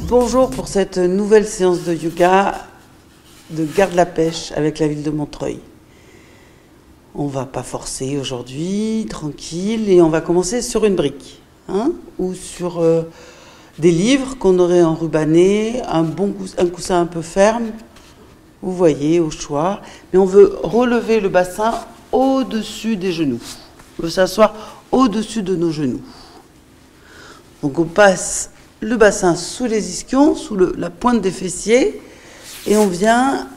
Bonjour pour cette nouvelle séance de yoga de Garde la pêche avec la ville de Montreuil. On va pas forcer aujourd'hui, tranquille, et on va commencer sur une brique, ou sur des livres qu'on aurait enrubannés, un coussin un peu ferme, vous voyez, au choix. Mais on veut relever le bassin au-dessus des genoux. On veut s'asseoir au-dessus de nos genoux. Donc on passe le bassin sous les ischions, sous la pointe des fessiers, et on vient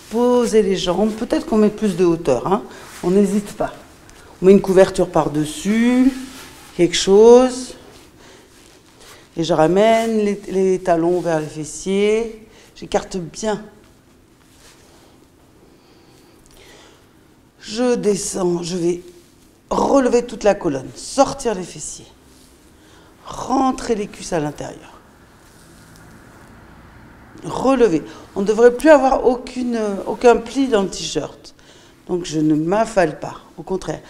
poser les jambes. Peut-être qu'on met plus de hauteur, on n'hésite pas. On met une couverture par-dessus, quelque chose, et je ramène les talons vers les fessiers, j'écarte bien. Je descends, je vais relever toute la colonne, sortir les fessiers. Rentrer les cuisses à l'intérieur. Relever. On ne devrait plus avoir aucun pli dans le t-shirt. Donc je ne m'affale pas. Au contraire,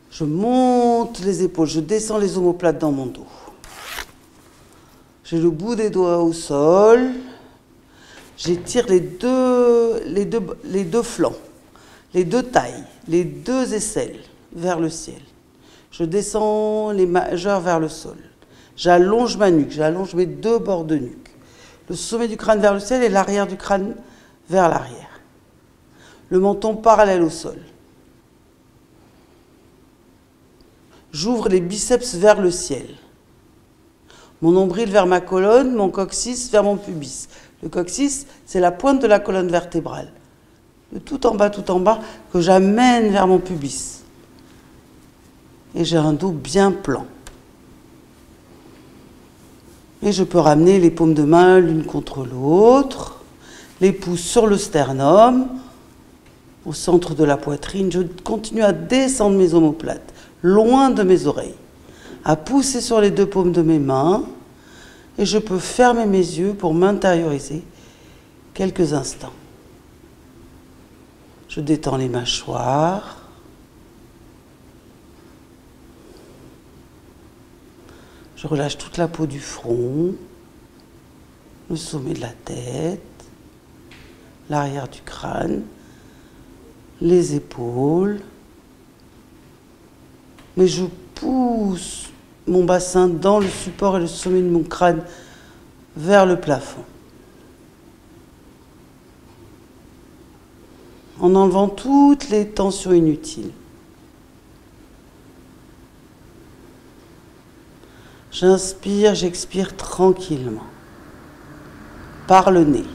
je monte les épaules, je descends les omoplates dans mon dos. J'ai le bout des doigts au sol. J'étire les deux flancs, les deux tailles, les deux aisselles vers le ciel. Je descends les majeurs vers le sol. J'allonge ma nuque, j'allonge mes deux bords de nuque. Le sommet du crâne vers le ciel et l'arrière du crâne vers l'arrière. Le menton parallèle au sol. J'ouvre les biceps vers le ciel. Mon nombril vers ma colonne, mon coccyx vers mon pubis. Le coccyx, c'est la pointe de la colonne vertébrale. De tout en bas, que j'amène vers mon pubis. Et j'ai un dos bien plan. Et je peux ramener les paumes de main l'une contre l'autre, les pouces sur le sternum, au centre de la poitrine. Je continue à descendre mes omoplates, loin de mes oreilles, à pousser sur les deux paumes de mes mains, et je peux fermer mes yeux pour m'intérioriser quelques instants. Je détends les mâchoires. Je relâche toute la peau du front, le sommet de la tête, l'arrière du crâne, les épaules. Mais je pousse mon bassin dans le support et le sommet de mon crâne vers le plafond. En enlevant toutes les tensions inutiles. J'inspire, j'expire tranquillement, par le nez,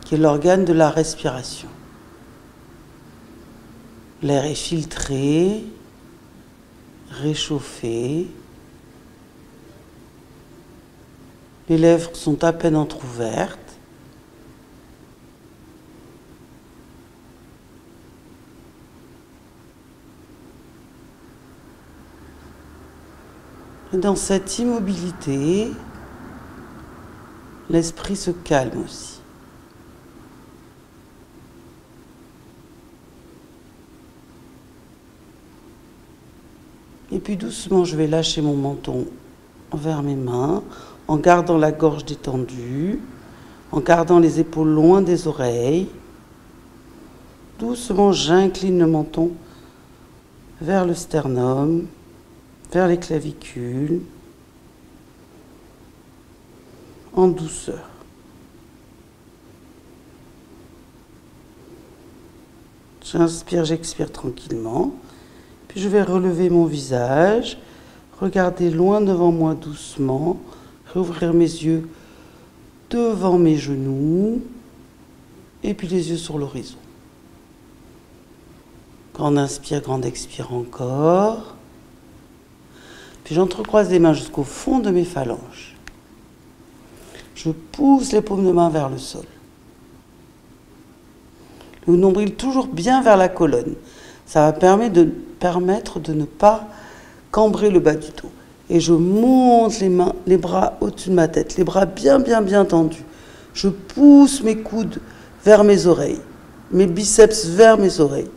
qui est l'organe de la respiration. L'air est filtré, réchauffé. Les lèvres sont à peine entrouvertes. Et dans cette immobilité, l'esprit se calme aussi. Et puis doucement, je vais lâcher mon menton vers mes mains, en gardant la gorge détendue, en gardant les épaules loin des oreilles. Doucement, j'incline le menton vers le sternum, vers les clavicules, en douceur. J'inspire, j'expire tranquillement, puis je vais relever mon visage, regarder loin devant moi doucement, rouvrir mes yeux devant mes genoux, et puis les yeux sur l'horizon. Grand inspire, grand expire encore. Puis j'entrecroise les mains jusqu'au fond de mes phalanges. Je pousse les paumes de main vers le sol. Le nombril toujours bien vers la colonne. Ça va permettre de ne pas cambrer le bas du dos. Et je monte les bras au-dessus de ma tête, les bras bien tendus. Je pousse mes coudes vers mes oreilles, mes biceps vers mes oreilles.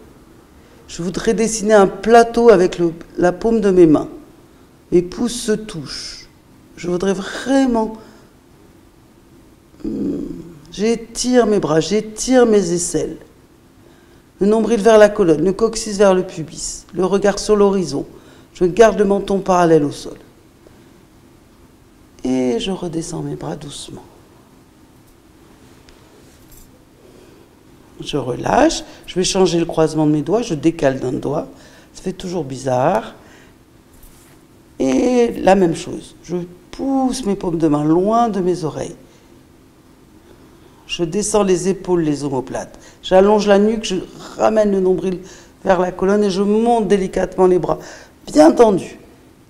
Je voudrais dessiner un plateau avec la paume de mes mains. Mes pouces se touchent. Je voudrais vraiment... J'étire mes bras, j'étire mes aisselles. Le nombril vers la colonne, le coccyx vers le pubis, le regard sur l'horizon. Je garde le menton parallèle au sol. Et je redescends mes bras doucement. Je relâche, je vais changer le croisement de mes doigts, je décale d'un doigt. Ça fait toujours bizarre. Et la même chose, je pousse mes paumes de main loin de mes oreilles. Je descends les épaules, les omoplates. J'allonge la nuque, je ramène le nombril vers la colonne et je monte délicatement les bras. Bien tendus,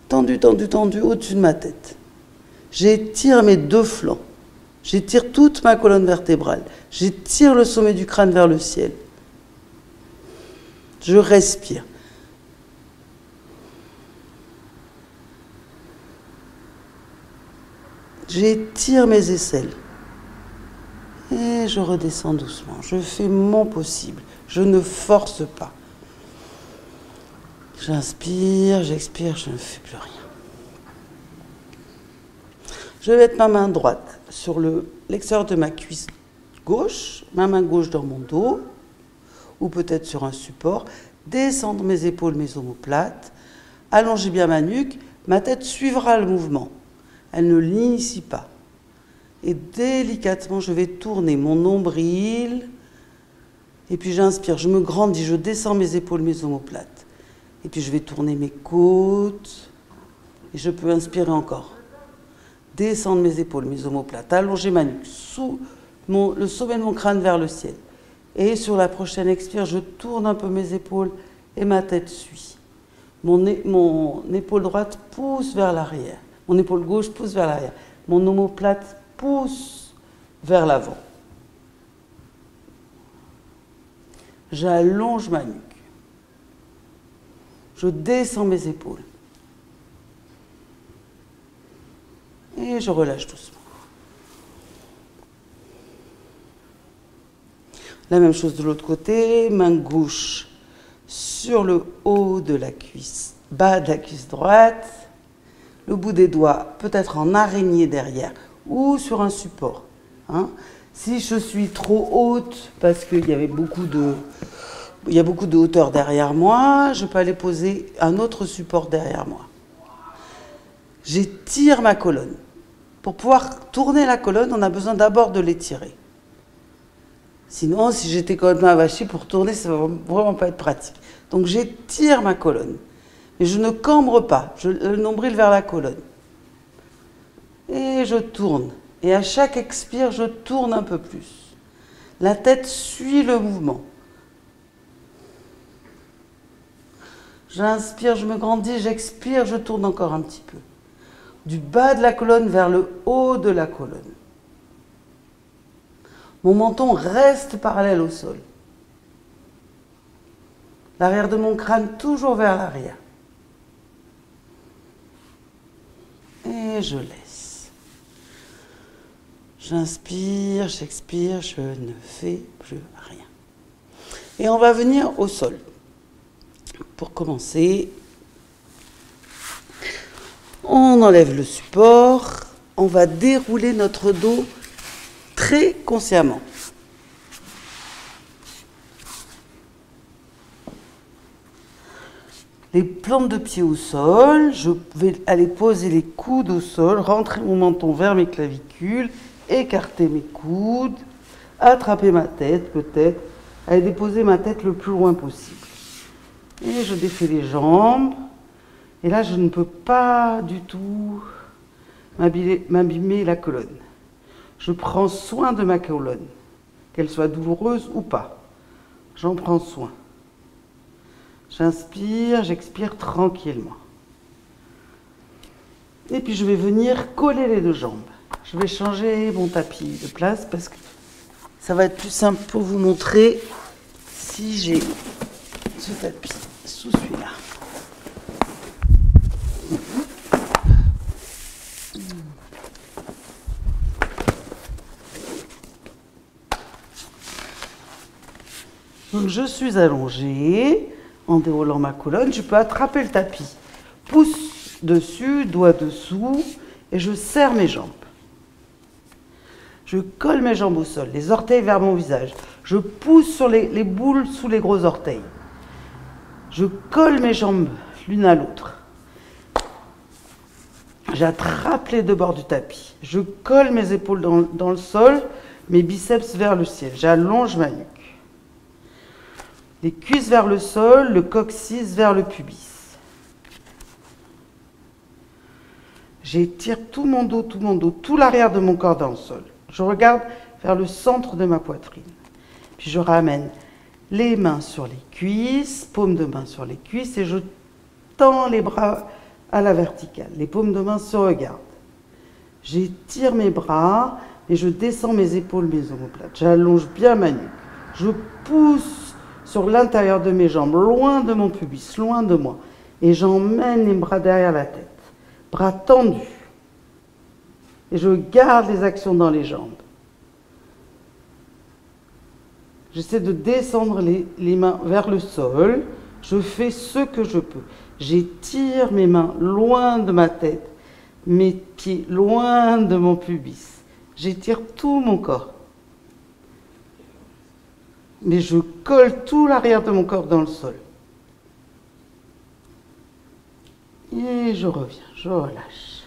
tendus, tendus, tendus au-dessus de ma tête. J'étire mes deux flancs. J'étire toute ma colonne vertébrale. J'étire le sommet du crâne vers le ciel. Je respire. J'étire mes aisselles. Et je redescends doucement. Je fais mon possible. Je ne force pas. J'inspire, j'expire, je ne fais plus rien. Je vais mettre ma main droite sur l'extérieur de ma cuisse gauche, ma main gauche dans mon dos, ou peut-être sur un support, descendre mes épaules, mes omoplates, allonger bien ma nuque, ma tête suivra le mouvement. Elle ne l'initie pas. Et délicatement, je vais tourner mon nombril, et puis j'inspire, je me grandis, je descends mes épaules, mes omoplates. Et puis je vais tourner mes côtes, et je peux inspirer encore. Descendre mes épaules, mes omoplates, allonger ma nuque, le sommet de mon crâne vers le ciel. Et sur la prochaine expire, je tourne un peu mes épaules et ma tête suit. Mon épaule droite pousse vers l'arrière. Mon épaule gauche pousse vers l'arrière. Mon omoplate pousse vers l'avant. J'allonge ma nuque. Je descends mes épaules. Et je relâche doucement. La même chose de l'autre côté, main gauche sur le haut de la cuisse, bas de la cuisse droite, le bout des doigts peut-être en araignée derrière ou sur un support. Si je suis trop haute parce qu'il y a beaucoup de hauteur derrière moi, je peux aller poser un autre support derrière moi. J'étire ma colonne. Pour pouvoir tourner la colonne, on a besoin d'abord de l'étirer. Sinon, si j'étais complètement avachie pour tourner, ça ne va vraiment pas être pratique. Donc j'étire ma colonne. Mais je ne cambre pas, le nombril vers la colonne. Et je tourne. Et à chaque expire, je tourne un peu plus. La tête suit le mouvement. J'inspire, je me grandis, j'expire, je tourne encore un petit peu. Du bas de la colonne vers le haut de la colonne. Mon menton reste parallèle au sol. L'arrière de mon crâne toujours vers l'arrière. Et je laisse. J'inspire, j'expire, je ne fais plus rien. Et on va venir au sol. Pour commencer, on enlève le support, on va dérouler notre dos très consciemment. Les plantes de pied au sol, je vais aller poser les coudes au sol, rentrer mon menton vers mes clavicules, écarter mes coudes, attraper ma tête peut-être, aller déposer ma tête le plus loin possible. Et je défais les jambes. Et là, je ne peux pas du tout m'abîmer la colonne. Je prends soin de ma colonne, qu'elle soit douloureuse ou pas. J'en prends soin. J'inspire, j'expire tranquillement. Et puis je vais venir coller les deux jambes. Je vais changer mon tapis de place parce que ça va être plus simple pour vous montrer si j'ai ce tapis sous celui-là. Donc je suis allongée, en déroulant ma colonne, je peux attraper le tapis. Pouce dessus, doigt dessous, et je serre mes jambes. Je colle mes jambes au sol, les orteils vers mon visage. Je pousse sur les boules sous les gros orteils. Je colle mes jambes l'une à l'autre. J'attrape les deux bords du tapis. Je colle mes épaules dans le sol, mes biceps vers le ciel. J'allonge ma nuque. Les cuisses vers le sol, le coccyx vers le pubis. J'étire tout mon dos, tout l'arrière de mon corps dans le sol. Je regarde vers le centre de ma poitrine. Puis je ramène les mains sur les cuisses, paumes de main sur les cuisses, et je tends les bras à la verticale. Les paumes de main se regardent. J'étire mes bras et je descends mes épaules, mes omoplates. J'allonge bien ma nuque. Je pousse sur l'intérieur de mes jambes, loin de mon pubis, loin de moi. Et j'emmène les bras derrière la tête. Bras tendus. Et je garde les actions dans les jambes. J'essaie de descendre les mains vers le sol. Je fais ce que je peux. J'étire mes mains loin de ma tête, mes pieds loin de mon pubis. J'étire tout mon corps. Mais je colle tout l'arrière de mon corps dans le sol. Et je reviens, je relâche.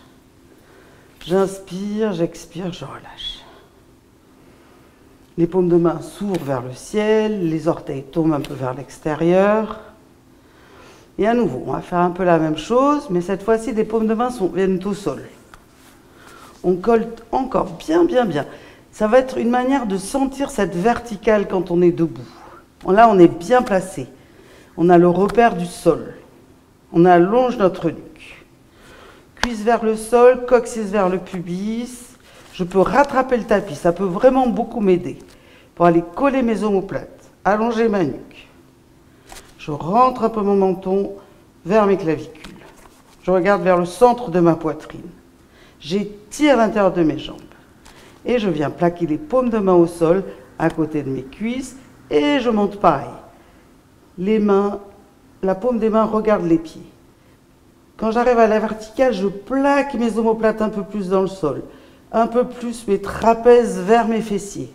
J'inspire, j'expire, je relâche. Les paumes de main s'ouvrent vers le ciel, les orteils tombent un peu vers l'extérieur. Et à nouveau, on va faire un peu la même chose, mais cette fois-ci, les paumes de main viennent au sol. On colle encore bien. Ça va être une manière de sentir cette verticale quand on est debout. Là, on est bien placé. On a le repère du sol. On allonge notre nuque. Cuisse vers le sol, coccyx vers le pubis. Je peux rattraper le tapis, ça peut vraiment beaucoup m'aider pour aller coller mes omoplates, allonger ma nuque. Je rentre un peu mon menton vers mes clavicules. Je regarde vers le centre de ma poitrine. J'étire l'intérieur de mes jambes. Et je viens plaquer les paumes de main au sol à côté de mes cuisses et je monte pareil. Les mains, la paume des mains regarde les pieds. Quand j'arrive à la verticale, je plaque mes omoplates un peu plus dans le sol. Un peu plus mes trapèzes vers mes fessiers.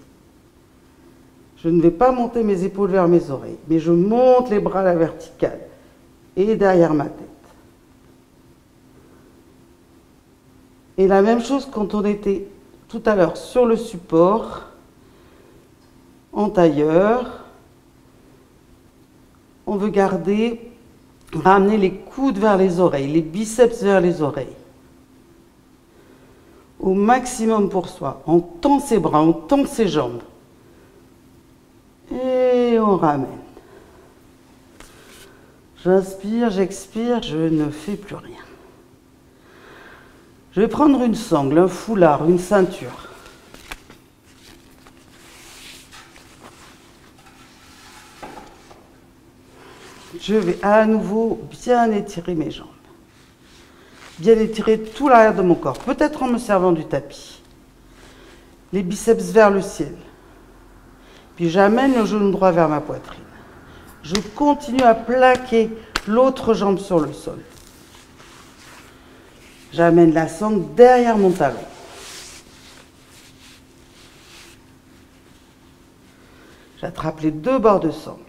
Je ne vais pas monter mes épaules vers mes oreilles, mais je monte les bras à la verticale et derrière ma tête. Et la même chose quand on était tout à l'heure sur le support, en tailleur. On veut ramener les coudes vers les oreilles, les biceps vers les oreilles. Au maximum pour soi. On tend ses bras, on tend ses jambes. Et on ramène. J'inspire, j'expire, je ne fais plus rien. Je vais prendre une sangle, un foulard, une ceinture. Je vais à nouveau bien étirer mes jambes. Bien étirer tout l'arrière de mon corps, peut-être en me servant du tapis. Les biceps vers le ciel. Puis j'amène le genou droit vers ma poitrine. Je continue à plaquer l'autre jambe sur le sol. J'amène la sangle derrière mon talon. J'attrape les deux bords de sangle.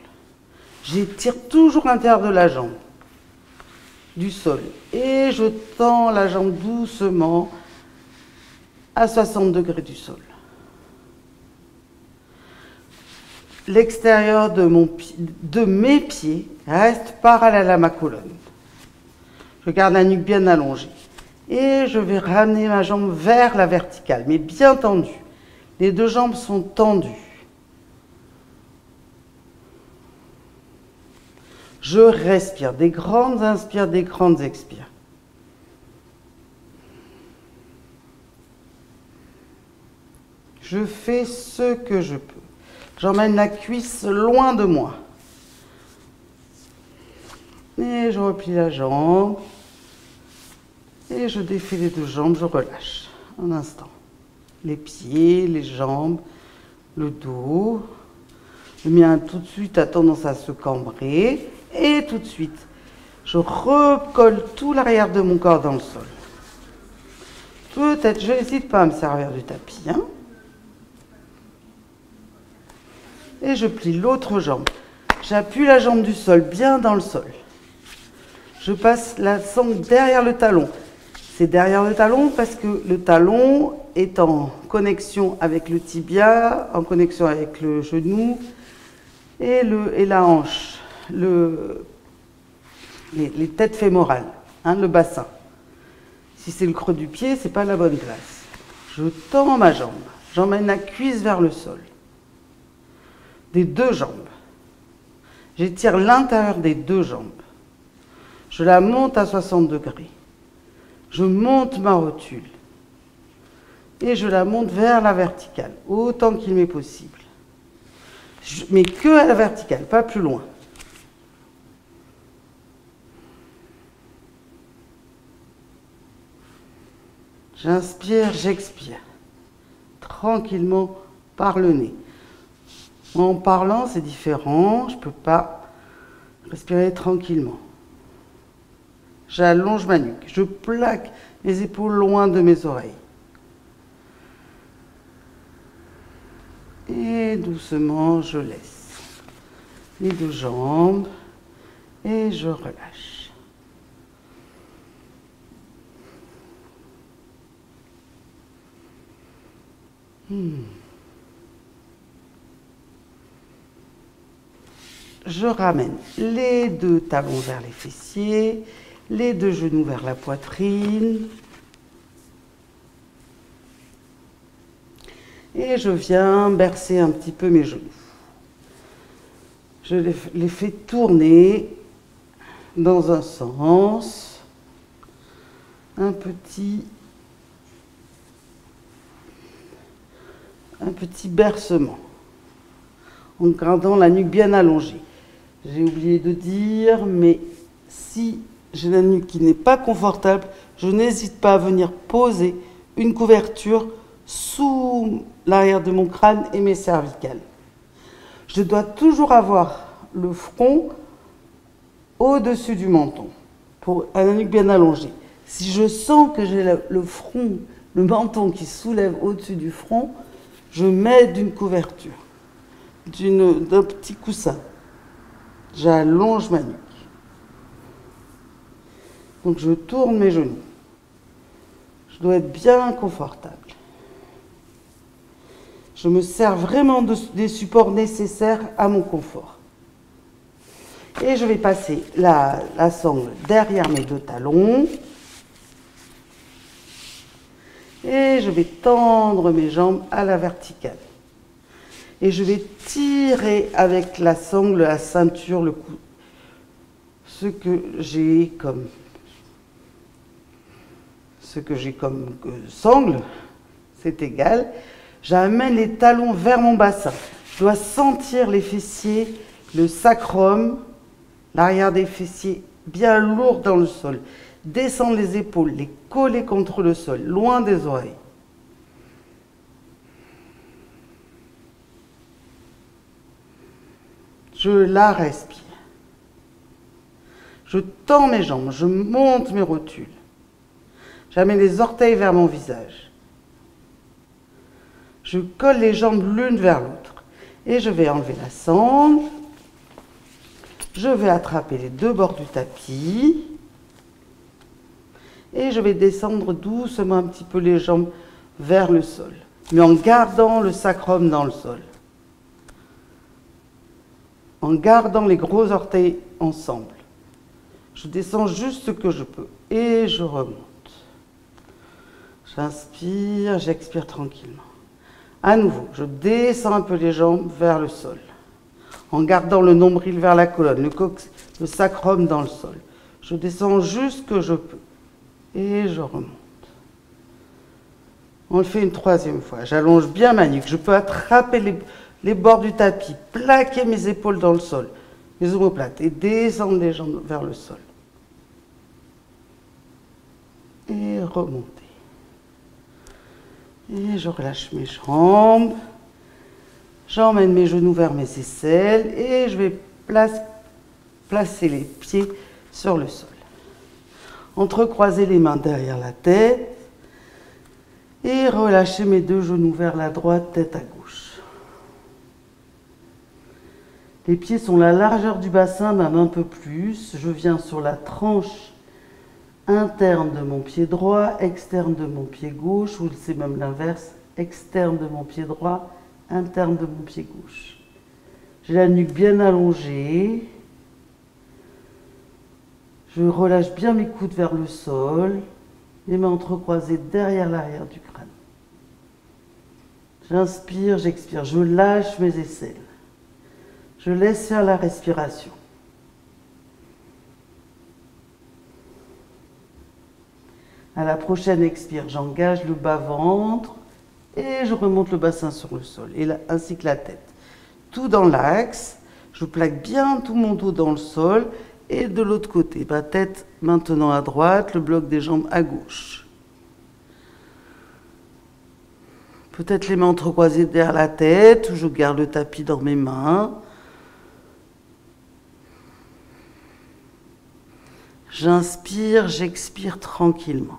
J'étire toujours l'intérieur de la jambe, du sol. Et je tends la jambe doucement à 60 degrés du sol. L'extérieur de mes pieds reste parallèle à ma colonne. Je garde la nuque bien allongée. Et je vais ramener ma jambe vers la verticale, mais bien tendue. Les deux jambes sont tendues. Je respire, des grandes inspires, des grandes expires. Je fais ce que je peux. J'emmène la cuisse loin de moi. Et je replie la jambe. Et je défais les deux jambes, je relâche. Un instant. Les pieds, les jambes, le dos. Le mien tout de suite a tendance à se cambrer. Et tout de suite, je recolle tout l'arrière de mon corps dans le sol. Peut-être, je n'hésite pas à me servir du tapis. Hein. Et je plie l'autre jambe. J'appuie la jambe du sol bien dans le sol. Je passe la sangle derrière le talon. C'est derrière le talon parce que le talon est en connexion avec le tibia, en connexion avec le genou et la hanche, les têtes fémorales, hein, le bassin. Si c'est le creux du pied, c'est pas la bonne place. Je tends ma jambe, j'emmène la cuisse vers le sol, des deux jambes. J'étire l'intérieur des deux jambes. Je la monte à 60 degrés. Je monte ma rotule. Et je la monte vers la verticale, autant qu'il m'est possible. Mais que à la verticale, pas plus loin. J'inspire, j'expire. Tranquillement par le nez. En parlant, c'est différent. Je ne peux pas respirer tranquillement. J'allonge ma nuque. Je plaque mes épaules loin de mes oreilles. Et doucement, je laisse les deux jambes et je relâche. Je ramène les deux talons vers les fessiers, les deux genoux vers la poitrine. Et je viens bercer un petit peu mes genoux. Je les fais tourner dans un sens, un petit bercement, en gardant la nuque bien allongée. J'ai oublié de dire, mais si j'ai la nuque qui n'est pas confortable, je n'hésite pas à venir poser une couverture sous l'arrière de mon crâne et mes cervicales. Je dois toujours avoir le front au-dessus du menton, pour la nuque bien allongée. Si je sens que j'ai le front, le menton qui soulève au-dessus du front, je mets d'une couverture, d'un petit coussin. J'allonge ma nuque. Donc je tourne mes genoux. Je dois être bien confortable. Je me sers vraiment des supports nécessaires à mon confort. Et je vais passer la sangle derrière mes deux talons. Et je vais tendre mes jambes à la verticale. Et je vais tirer avec la sangle, la ceinture, le cou. Ce que j'ai comme sangle, c'est égal. J'amène les talons vers mon bassin. Je dois sentir les fessiers, le sacrum, l'arrière des fessiers bien lourd dans le sol. Descendre les épaules, les coller contre le sol, loin des oreilles. Je la respire. Je tends mes jambes, je monte mes rotules. J'amène les orteils vers mon visage. Je colle les jambes l'une vers l'autre. Et je vais enlever la sangle. Je vais attraper les deux bords du tapis. Et je vais descendre doucement un petit peu les jambes vers le sol. Mais en gardant le sacrum dans le sol. En gardant les gros orteils ensemble. Je descends juste ce que je peux. Et je remonte. J'inspire, j'expire tranquillement. À nouveau, je descends un peu les jambes vers le sol. En gardant le nombril vers la colonne, le sacrum dans le sol. Je descends juste ce que je peux. Et je remonte. On le fait une troisième fois. J'allonge bien ma nuque. Je peux attraper les bords du tapis, plaquer mes épaules dans le sol, mes omoplates, et descendre les jambes vers le sol. Et remonter. Et je relâche mes jambes. J'emmène mes genoux vers mes aisselles et je vais placer les pieds sur le sol. Entrecroiser les mains derrière la tête. Et relâchez mes deux genoux vers la droite, tête à gauche. Les pieds sont la largeur du bassin, même un peu plus. Je viens sur la tranche interne de mon pied droit, externe de mon pied gauche, ou c'est même l'inverse, externe de mon pied droit, interne de mon pied gauche. J'ai la nuque bien allongée. Je relâche bien mes coudes vers le sol, les mains entrecroisées derrière l'arrière du crâne. J'inspire, j'expire, je lâche mes aisselles. Je laisse faire la respiration. À la prochaine expire, j'engage le bas-ventre et je remonte le bassin sur le sol, ainsi que la tête. Tout dans l'axe, je plaque bien tout mon dos dans le sol et de l'autre côté, ma tête maintenant à droite, le bloc des jambes à gauche. Peut-être les mains entrecroisées derrière la tête, ou je garde le tapis dans mes mains. J'inspire, j'expire tranquillement.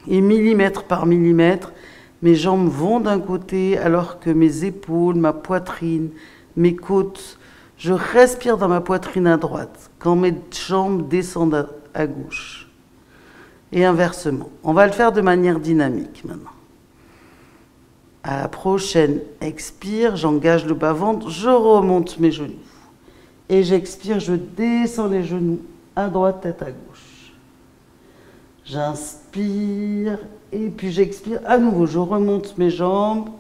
Et millimètre par millimètre, mes jambes vont d'un côté alors que mes épaules, ma poitrine, mes côtes, je respire dans ma poitrine à droite quand mes jambes descendent à gauche. Et inversement. On va le faire de manière dynamique maintenant. À la prochaine expire, j'engage le bas-ventre, je remonte mes genoux. Et j'expire, je descends les genoux à droite, tête à gauche. J'inspire et puis j'expire à nouveau. Je remonte mes jambes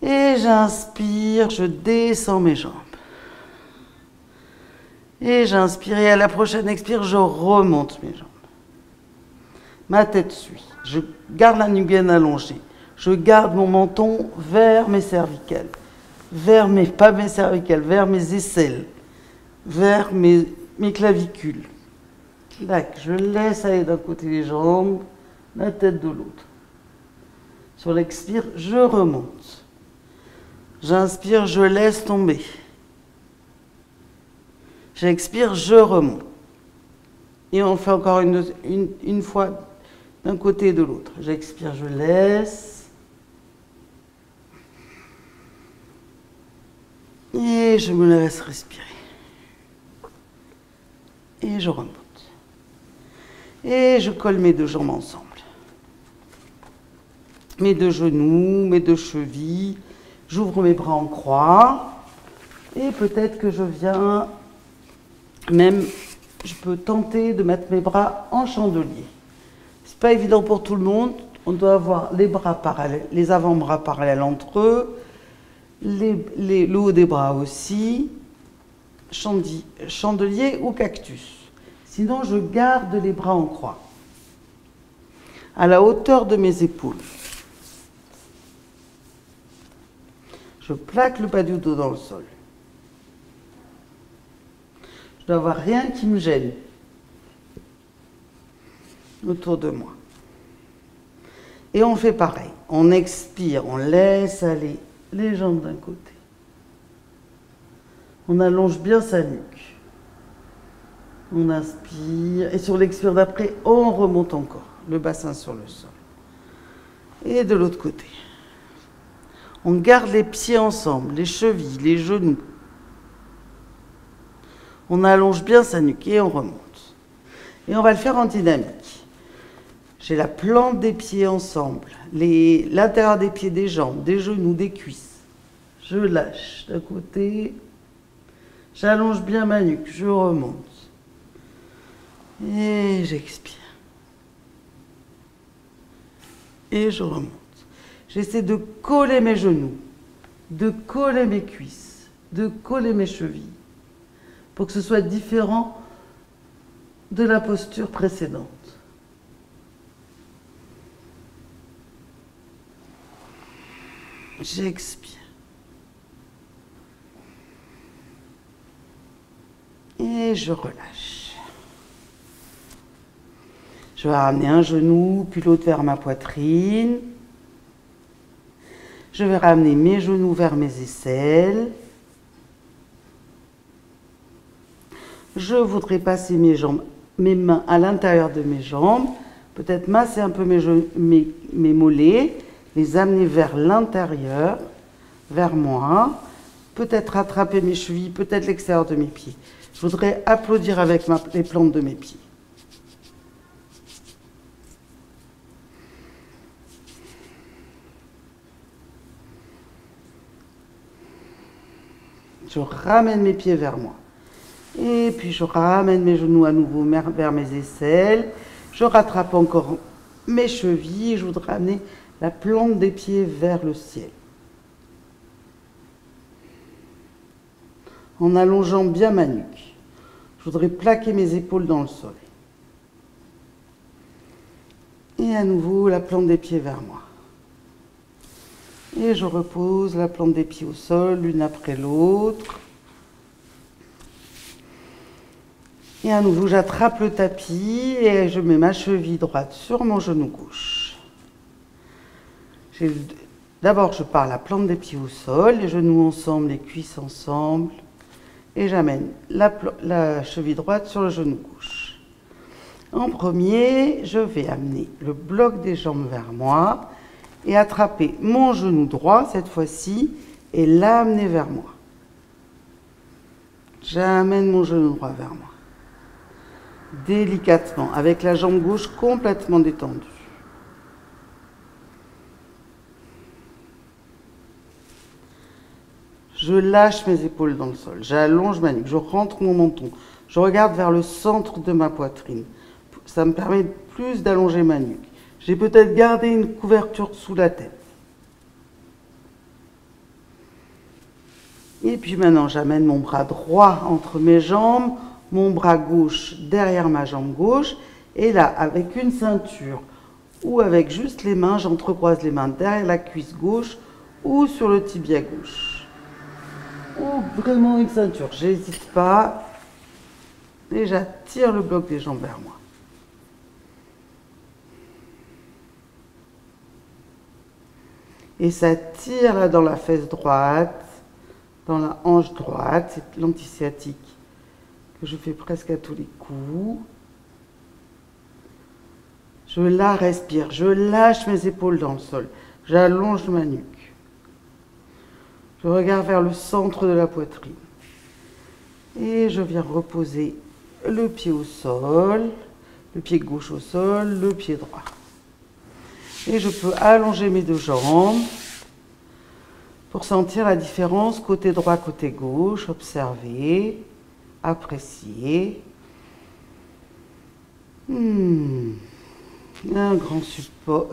et j'inspire, je descends mes jambes. Et j'inspire et à la prochaine expire, je remonte mes jambes. Ma tête suit. Je garde la nuque bien allongée. Je garde mon menton vers mes cervicales. Pas mes cervicales, vers mes aisselles. Vers mes clavicules. Clac, je laisse aller d'un côté les jambes, la tête de l'autre. Sur l'expire, je remonte. J'inspire, je laisse tomber. J'expire, je remonte. Et on fait encore une fois d'un côté et de l'autre. J'expire, je laisse. Et je me laisse respirer. Et je remonte. Et je colle mes deux jambes ensemble. Mes deux genoux, mes deux chevilles. J'ouvre mes bras en croix. Et peut-être que je viens même, je peux tenter de mettre mes bras en chandelier. C'est pas évident pour tout le monde. On doit avoir les bras parallèles, les avant-bras parallèles entre eux, le haut des bras aussi, chandelier ou cactus. Sinon, je garde les bras en croix, à la hauteur de mes épaules. Je plaque le bas du dos dans le sol. Je ne dois avoir rien qui me gêne autour de moi. Et on fait pareil. On expire, on laisse aller les jambes d'un côté. On allonge bien sa nuque. On inspire. Et sur l'expire d'après, on remonte encore. Le bassin sur le sol. Et de l'autre côté. On garde les pieds ensemble, les chevilles, les genoux. On allonge bien sa nuque et on remonte. Et on va le faire en dynamique. J'ai la plante des pieds ensemble, l'intérieur des pieds, des jambes, des genoux, des cuisses. Je lâche d'un côté. J'allonge bien ma nuque, je remonte. Et j'expire. Et je remonte. J'essaie de coller mes genoux, de coller mes cuisses, de coller mes chevilles, pour que ce soit différent de la posture précédente. J'expire. Et je relâche. Je vais ramener un genou, puis l'autre vers ma poitrine. Je vais ramener mes genoux vers mes aisselles. Je voudrais passer mes mains à l'intérieur de mes jambes Peut-être masser un peu mes mollets, les amener vers l'intérieur, vers moi. Peut-être attraper mes chevilles, peut-être l'extérieur de mes pieds. Je voudrais applaudir avec les plantes de mes pieds. Je ramène mes pieds vers moi. Et puis je ramène mes genoux à nouveau vers mes aisselles. Je rattrape encore mes chevilles. Je voudrais amener la plante des pieds vers le ciel. En allongeant bien ma nuque. Je voudrais plaquer mes épaules dans le sol. Et à nouveau, la plante des pieds vers moi. Et je repose la plante des pieds au sol, l'une après l'autre. Et à nouveau, j'attrape le tapis et je mets ma cheville droite sur mon genou gauche. D'abord, je pars la plante des pieds au sol, les genoux ensemble, les cuisses ensemble. Et j'amène la cheville droite sur le genou gauche. En premier, je vais amener le bloc des jambes vers moi et attraper mon genou droit cette fois-ci et l'amener vers moi. J'amène mon genou droit vers moi. Délicatement, avec la jambe gauche complètement détendue. Je lâche mes épaules dans le sol, j'allonge ma nuque, je rentre mon menton, je regarde vers le centre de ma poitrine. Ça me permet plus d'allonger ma nuque. J'ai peut-être gardé une couverture sous la tête. Et puis maintenant, j'amène mon bras droit entre mes jambes, mon bras gauche derrière ma jambe gauche. Et là, avec une ceinture ou avec juste les mains, j'entrecroise les mains derrière la cuisse gauche ou sur le tibia gauche. Ou vraiment une ceinture, j'hésite pas. Et j'attire le bloc des jambes vers moi. Et ça tire là dans la fesse droite, dans la hanche droite, c'est l'anti-sciatique que je fais presque à tous les coups. Je la respire, je lâche mes épaules dans le sol, j'allonge ma nuque. Je regarde vers le centre de la poitrine. Et je viens reposer le pied au sol, le pied gauche au sol, le pied droit. Et je peux allonger mes deux jambes pour sentir la différence côté droit, côté gauche, observer, apprécier. Un grand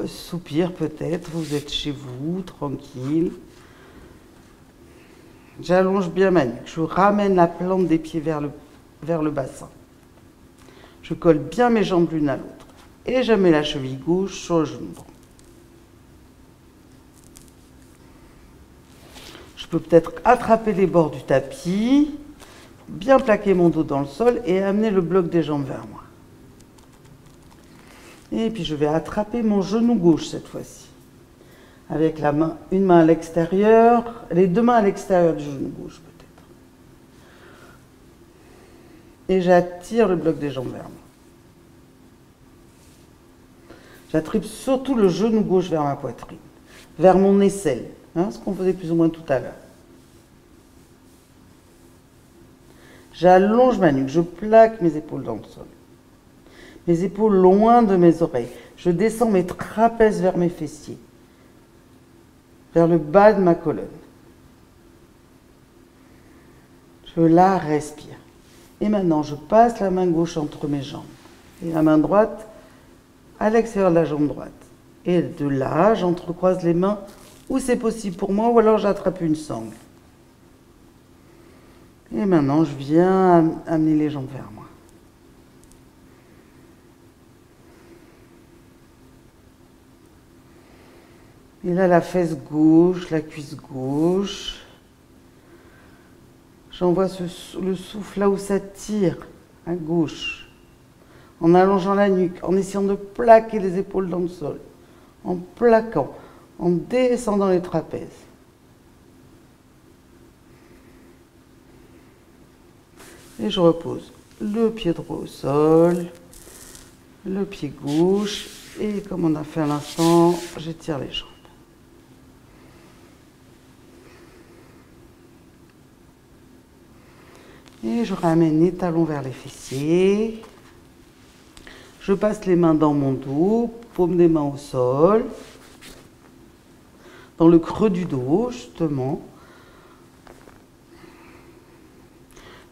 soupir peut-être, vous êtes chez vous, tranquille. J'allonge bien ma nuque, je ramène la plante des pieds vers le bassin. Je colle bien mes jambes l'une à l'autre et je mets la cheville gauche sur le genou droit. Je peux peut-être attraper les bords du tapis, bien plaquer mon dos dans le sol et amener le bloc des jambes vers moi. Et puis je vais attraper mon genou gauche cette fois-ci. Avec une main à l'extérieur, les deux mains à l'extérieur du genou gauche peut-être. Et j'attire le bloc des jambes vers moi. J'attrape surtout le genou gauche vers ma poitrine, vers mon aisselle, ce qu'on faisait plus ou moins tout à l'heure. J'allonge ma nuque, je plaque mes épaules dans le sol. Mes épaules loin de mes oreilles. Je descends mes trapèzes vers mes fessiers, vers le bas de ma colonne. Je la respire. Et maintenant, je passe la main gauche entre mes jambes et la main droite à l'extérieur de la jambe droite. Et de là, j'entrecroise les mains où c'est possible pour moi ou alors j'attrape une sangle. Et maintenant, je viens amener les jambes vers moi. Et là, la fesse gauche, la cuisse gauche. J'envoie le souffle là où ça tire, à gauche. En allongeant la nuque, en essayant de plaquer les épaules dans le sol. En plaquant, en descendant les trapèzes. Et je repose le pied droit au sol. le pied gauche et comme on a fait à l'instant, j'étire les jambes. Et je ramène les talons vers les fessiers. Je passe les mains dans mon dos, paume des mains au sol, dans le creux du dos, justement.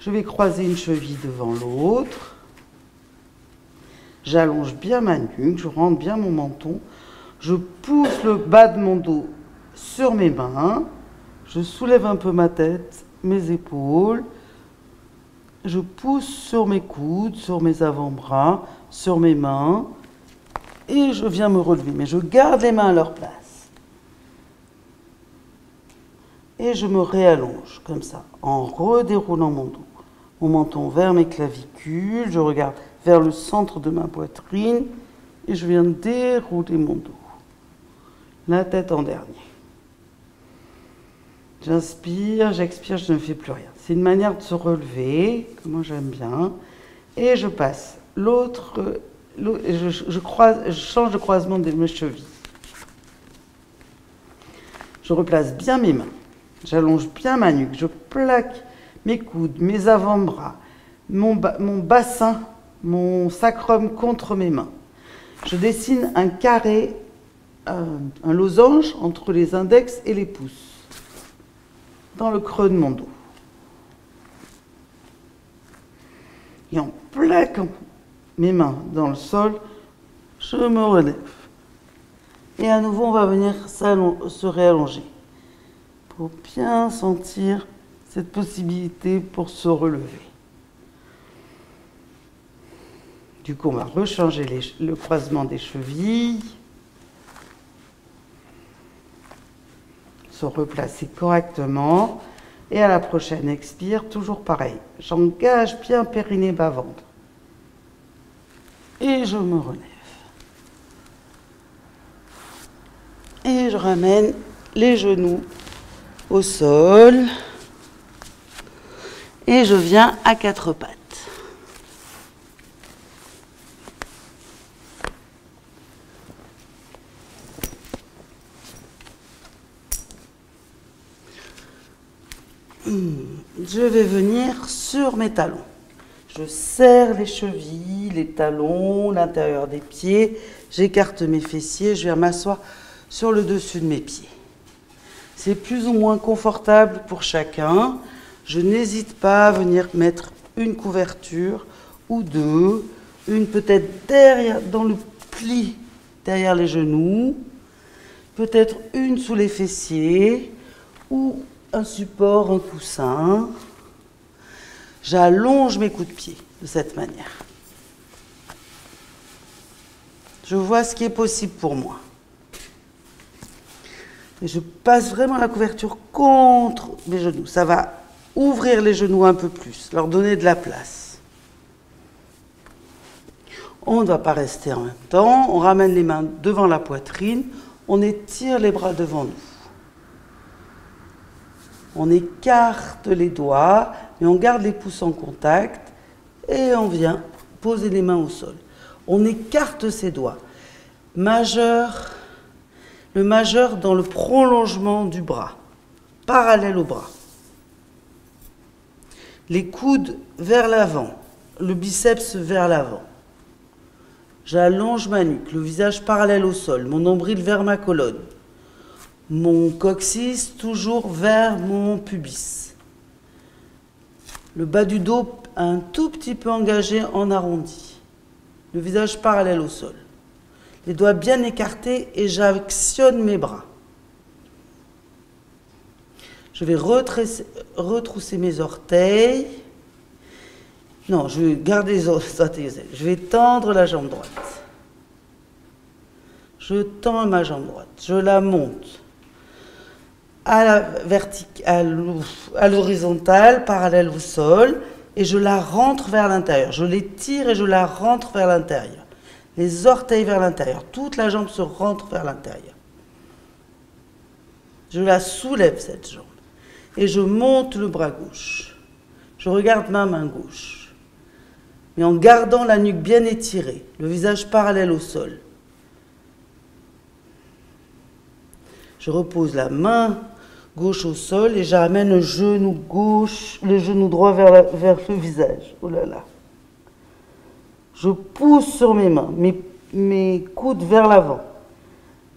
Je vais croiser une cheville devant l'autre. J'allonge bien ma nuque, je rentre bien mon menton. Je pousse le bas de mon dos sur mes mains. Je soulève un peu ma tête, mes épaules. Je pousse sur mes coudes, sur mes avant-bras, sur mes mains. Et je viens me relever, mais je garde les mains à leur place. Et je me réallonge, comme ça, en redéroulant mon dos. Mon menton vers mes clavicules, je regarde vers le centre de ma poitrine et je viens dérouler mon dos. La tête en dernier. J'inspire, j'expire, je ne fais plus rien. C'est une manière de se relever, que moi j'aime bien. Et je passe je change de croisement de mes chevilles. Je replace bien mes mains. J'allonge bien ma nuque. Je plaque mes coudes, mes avant-bras, mon bassin, mon sacrum contre mes mains. Je dessine un carré, un losange entre les index et les pouces, dans le creux de mon dos. Et en plaquant mes mains dans le sol, je me relève. Et à nouveau, on va venir se réallonger pour bien sentir cette possibilité pour se relever. Du coup, on va rechanger le croisement des chevilles. Se replacer correctement. Et à la prochaine expire, toujours pareil. J'engage bien périnée bas-ventre. Et je me relève. Et je ramène les genoux au sol. Et je viens à quatre pattes. Je vais venir sur mes talons. Je serre les chevilles, les talons, l'intérieur des pieds. J'écarte mes fessiers. Je viens m'asseoir sur le dessus de mes pieds. C'est plus ou moins confortable pour chacun. Je n'hésite pas à venir mettre une couverture ou deux. Une peut-être derrière, dans le pli, derrière les genoux. Peut-être une sous les fessiers ou un support, un coussin. J'allonge mes coups de pied de cette manière. Je vois ce qui est possible pour moi. Et je passe vraiment la couverture contre mes genoux. Ça va ouvrir les genoux un peu plus, leur donner de la place. On ne va pas rester en même temps. On ramène les mains devant la poitrine. On étire les bras devant nous. On écarte les doigts, mais on garde les pouces en contact et on vient poser les mains au sol. On écarte ses doigts. Le majeur dans le prolongement du bras, parallèle au bras. Les coudes vers l'avant, le biceps vers l'avant. J'allonge ma nuque, le visage parallèle au sol, mon nombril vers ma colonne. Mon coccyx toujours vers mon pubis. Le bas du dos un tout petit peu engagé en arrondi. Le visage parallèle au sol. Les doigts bien écartés et j'actionne mes bras. Je vais retrousser mes orteils. Non, je vais garder les orteils. Je vais tendre la jambe droite. Je tends ma jambe droite. Je la monte à l'horizontale, parallèle au sol, et je la rentre vers l'intérieur. Je l'étire et je la rentre vers l'intérieur. Les orteils vers l'intérieur. Toute la jambe se rentre vers l'intérieur. Je la soulève, cette jambe. Et je monte le bras gauche. Je regarde ma main gauche. mais en gardant la nuque bien étirée, le visage parallèle au sol. Je repose la main gauche au sol et j'amène le genou gauche, le genou droit vers le visage. Oh là là. Je pousse sur mes mains, mes coudes vers l'avant,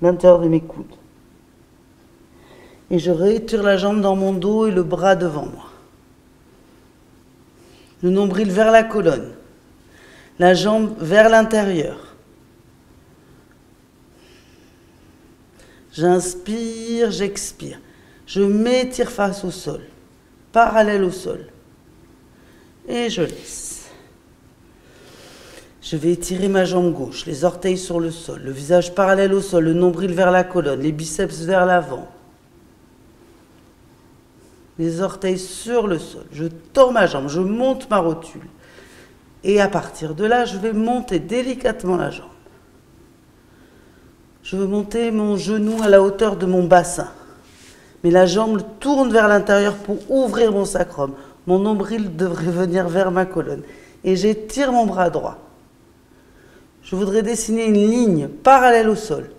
l'intérieur de mes coudes. Et je réétire la jambe dans mon dos et le bras devant moi. Le nombril vers la colonne, la jambe vers l'intérieur. J'inspire, j'expire. Je m'étire face au sol, parallèle au sol. Et je laisse. Je vais étirer ma jambe gauche, les orteils sur le sol, le visage parallèle au sol, le nombril vers la colonne, les biceps vers l'avant. Les orteils sur le sol. Je tords ma jambe, je monte ma rotule. Et à partir de là, je vais monter délicatement la jambe. Je veux monter mon genou à la hauteur de mon bassin. Mais la jambe tourne vers l'intérieur pour ouvrir mon sacrum. Mon nombril devrait venir vers ma colonne. Et j'étire mon bras droit. Je voudrais dessiner une ligne parallèle au sol.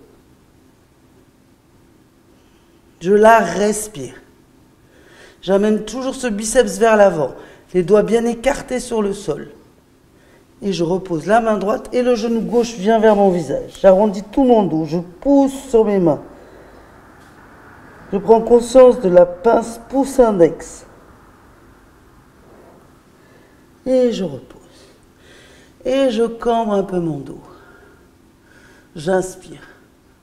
Je la respire. J'amène toujours ce biceps vers l'avant, les doigts bien écartés sur le sol. Et je repose la main droite et le genou gauche vient vers mon visage. J'arrondis tout mon dos, je pousse sur mes mains. Je prends conscience de la pince pouce-index. Et je repose. Et je cambre un peu mon dos. J'inspire.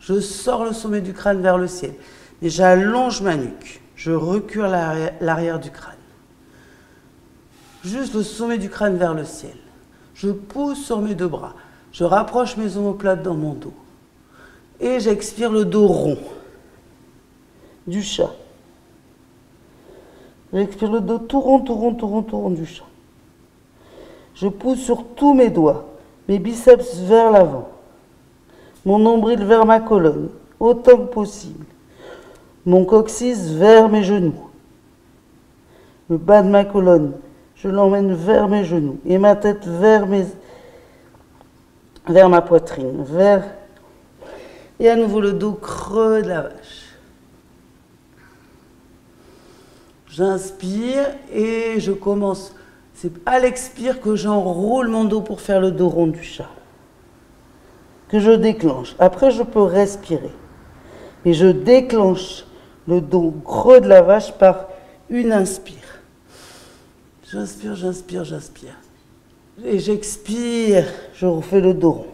Je sors le sommet du crâne vers le ciel. Et j'allonge ma nuque. Je recule l'arrière du crâne. Juste le sommet du crâne vers le ciel. Je pousse sur mes deux bras. Je rapproche mes omoplates dans mon dos. Et j'expire le dos rond. Du chat. J'expire le dos tout rond, tout rond, tout rond, tout rond du chat. Je pousse sur tous mes doigts, mes biceps vers l'avant, mon nombril vers ma colonne, autant que possible, mon coccyx vers mes genoux, le bas de ma colonne, je l'emmène vers mes genoux, et ma tête vers ma poitrine, et à nouveau le dos creux de la vache. J'inspire et je commence. C'est à l'expire que j'enroule mon dos pour faire le dos rond du chat. Que je déclenche. Après, je peux respirer. Mais je déclenche le dos creux de la vache par une inspire. J'inspire, j'inspire, j'inspire. Et j'expire, je refais le dos rond.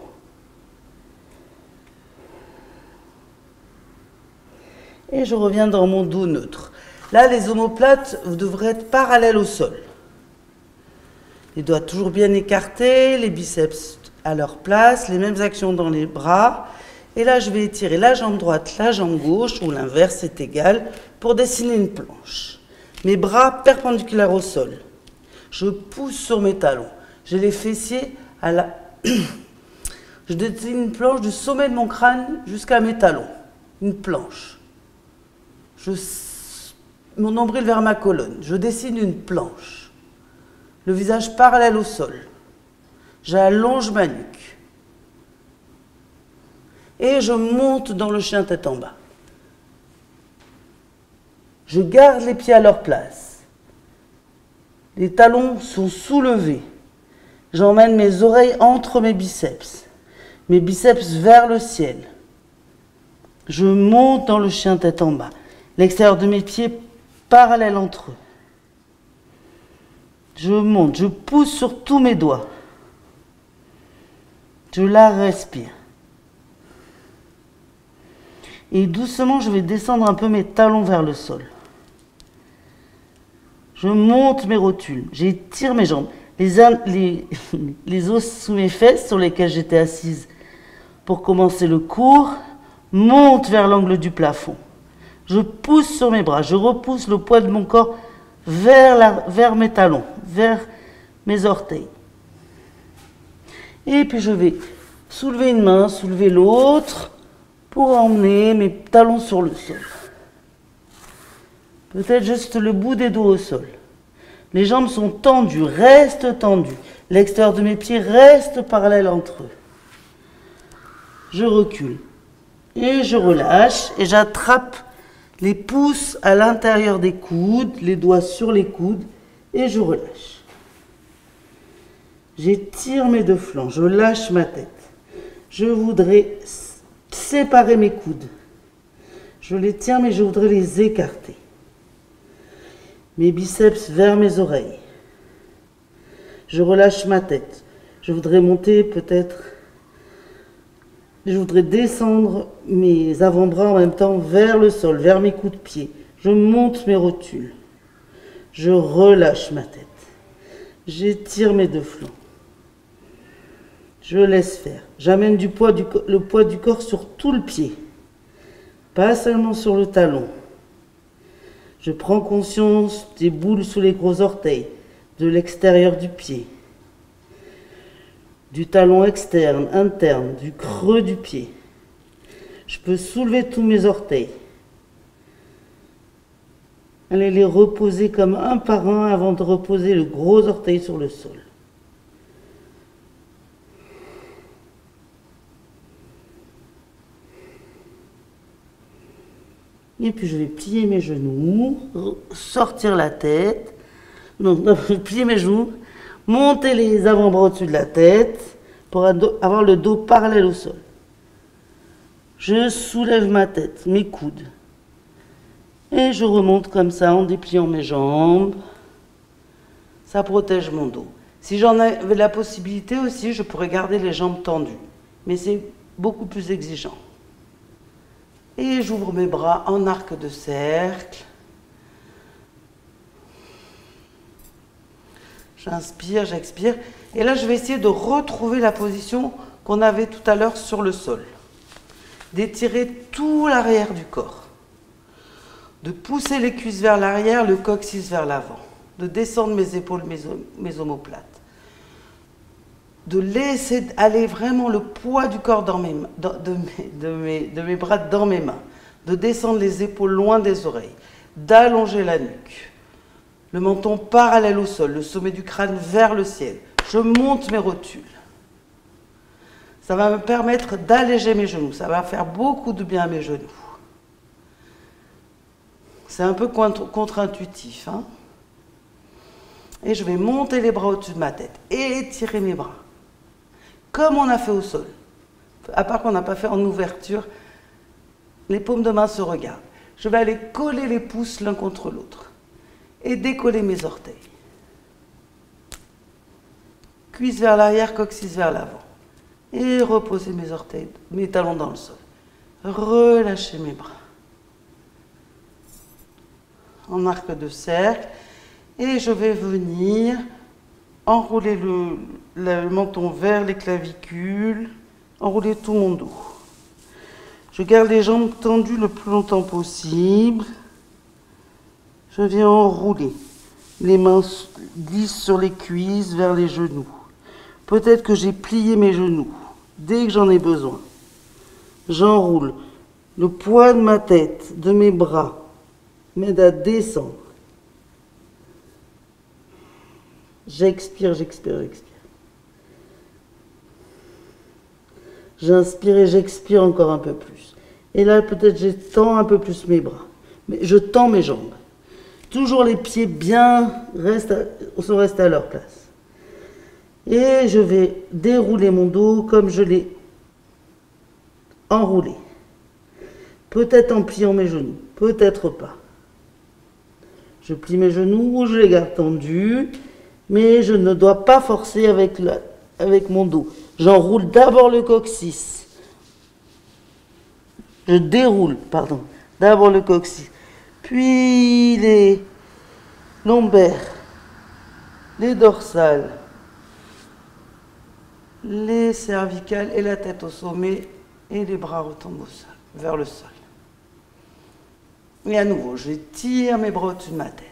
Et je reviens dans mon dos neutre. Là, les omoplates devraient être parallèles au sol. Les doigts toujours bien écartés, les biceps à leur place, les mêmes actions dans les bras. Et là, je vais étirer la jambe droite, la jambe gauche, ou l'inverse, c'est égal, pour dessiner une planche. Mes bras perpendiculaires au sol. Je pousse sur mes talons. J'ai les fessiers à la... Je dessine une planche du sommet de mon crâne jusqu'à mes talons. Une planche. Mon nombril vers ma colonne. Je dessine une planche. Le visage parallèle au sol. J'allonge ma nuque. Et je monte dans le chien tête en bas. Je garde les pieds à leur place. Les talons sont soulevés. J'emmène mes oreilles entre mes biceps. Mes biceps vers le ciel. Je monte dans le chien tête en bas. L'extérieur de mes pieds parallèle entre eux. Je monte, je pousse sur tous mes doigts. Je la respire. Et doucement, je vais descendre un peu mes talons vers le sol. Je monte mes rotules, j'étire mes jambes. Les os sous mes fesses sur lesquels j'étais assise pour commencer le cours montent vers l'angle du plafond. Je pousse sur mes bras, je repousse le poids de mon corps vers mes talons, vers mes orteils. Et puis je vais soulever une main, soulever l'autre pour emmener mes talons sur le sol. Peut-être juste le bout des doigts au sol. Les jambes sont tendues, restent tendues. L'extérieur de mes pieds reste parallèle entre eux. Je recule et je relâche et j'attrape les pouces à l'intérieur des coudes, les doigts sur les coudes et je relâche. J'étire mes deux flancs, je lâche ma tête. Je voudrais séparer mes coudes. Je les tiens mais je voudrais les écarter. Mes biceps vers mes oreilles. Je relâche ma tête. Je voudrais monter peut-être. Je voudrais descendre mes avant-bras en même temps vers le sol, vers mes coups de pied. Je monte mes rotules. Je relâche ma tête. J'étire mes deux flancs. Je laisse faire. J'amène le poids du corps sur tout le pied. Pas seulement sur le talon. Je prends conscience des boules sous les gros orteils, de l'extérieur du pied, du talon externe, interne, du creux du pied. Je peux soulever tous mes orteils. Allez les reposer comme un par un avant de reposer le gros orteil sur le sol. Et puis je vais plier mes genoux, sortir la tête, non, plier mes genoux, monter les avant-bras au-dessus de la tête pour avoir le dos parallèle au sol. Je soulève ma tête, mes coudes. Et je remonte comme ça en dépliant mes jambes. Ça protège mon dos. Si j'en avais la possibilité aussi, je pourrais garder les jambes tendues. Mais c'est beaucoup plus exigeant. Et j'ouvre mes bras en arc de cercle. J'inspire, j'expire. Et là, je vais essayer de retrouver la position qu'on avait tout à l'heure sur le sol. D'étirer tout l'arrière du corps. De pousser les cuisses vers l'arrière, le coccyx vers l'avant. De descendre mes épaules, mes omoplates. De laisser aller vraiment le poids du corps dans de mes bras dans mes mains. De descendre les épaules loin des oreilles. D'allonger la nuque. Le menton parallèle au sol, le sommet du crâne vers le ciel. Je monte mes rotules. Ça va me permettre d'alléger mes genoux. Ça va faire beaucoup de bien à mes genoux. C'est un peu contre-intuitif. Hein? Et je vais monter les bras au-dessus de ma tête et étirer mes bras. Comme on a fait au sol. À part qu'on n'a pas fait en ouverture, les paumes de main se regardent. Je vais aller coller les pouces l'un contre l'autre et décoller mes orteils. Cuisse vers l'arrière, coccyx vers l'avant. Et reposer mes orteils, mes talons dans le sol. Relâcher mes bras. En arc de cercle. Et je vais venir enrouler le menton vers les clavicules, enrouler tout mon dos. Je garde les jambes tendues le plus longtemps possible. Je viens enrouler. Les mains glissent sur les cuisses vers les genoux. Peut-être que j'ai plié mes genoux dès que j'en ai besoin. J'enroule. Le poids de ma tête, de mes bras, m'aide à descendre. J'expire, j'expire, j'expire. J'inspire et j'expire encore un peu plus. Et là, peut-être j'étends un peu plus mes bras. Mais je tends mes jambes. Toujours les pieds bien sont restés à leur place. Et je vais dérouler mon dos comme je l'ai enroulé. Peut-être en pliant mes genoux, peut-être pas. Je plie mes genoux, je les garde tendus, mais je ne dois pas forcer avec mon dos. J'enroule d'abord le coccyx. Je déroule, d'abord le coccyx. Puis les lombaires, les dorsales, les cervicales et la tête au sommet et les bras retombent au sol, vers le sol. Et à nouveau, je tire mes bras au-dessus de ma tête.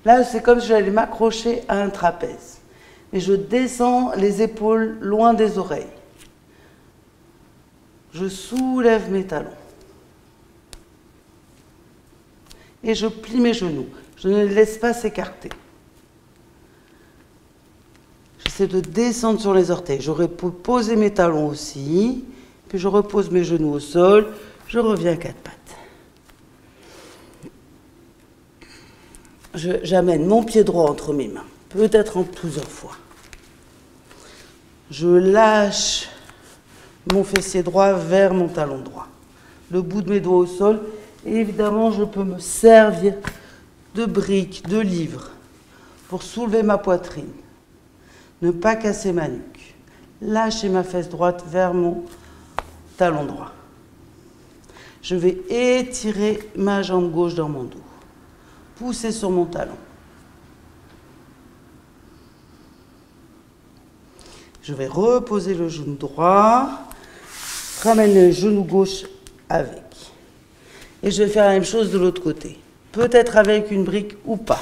Là, c'est comme si j'allais m'accrocher à un trapèze. Et je descends les épaules loin des oreilles. Je soulève mes talons. Et je plie mes genoux. Je ne les laisse pas s'écarter. c'est de descendre sur les orteils. J'aurais posé mes talons aussi, puis je repose mes genoux au sol, je reviens à quatre pattes. J'amène mon pied droit entre mes mains, peut-être en plusieurs fois. Je lâche mon fessier droit vers mon talon droit. Le bout de mes doigts au sol, et évidemment, je peux me servir de briques, de livres, pour soulever ma poitrine. Ne pas casser ma nuque. Lâcher ma fesse droite vers mon talon droit. Je vais étirer ma jambe gauche dans mon dos. Pousser sur mon talon. Je vais reposer le genou droit. Ramène le genou gauche avec. Et je vais faire la même chose de l'autre côté. Peut-être avec une brique ou pas.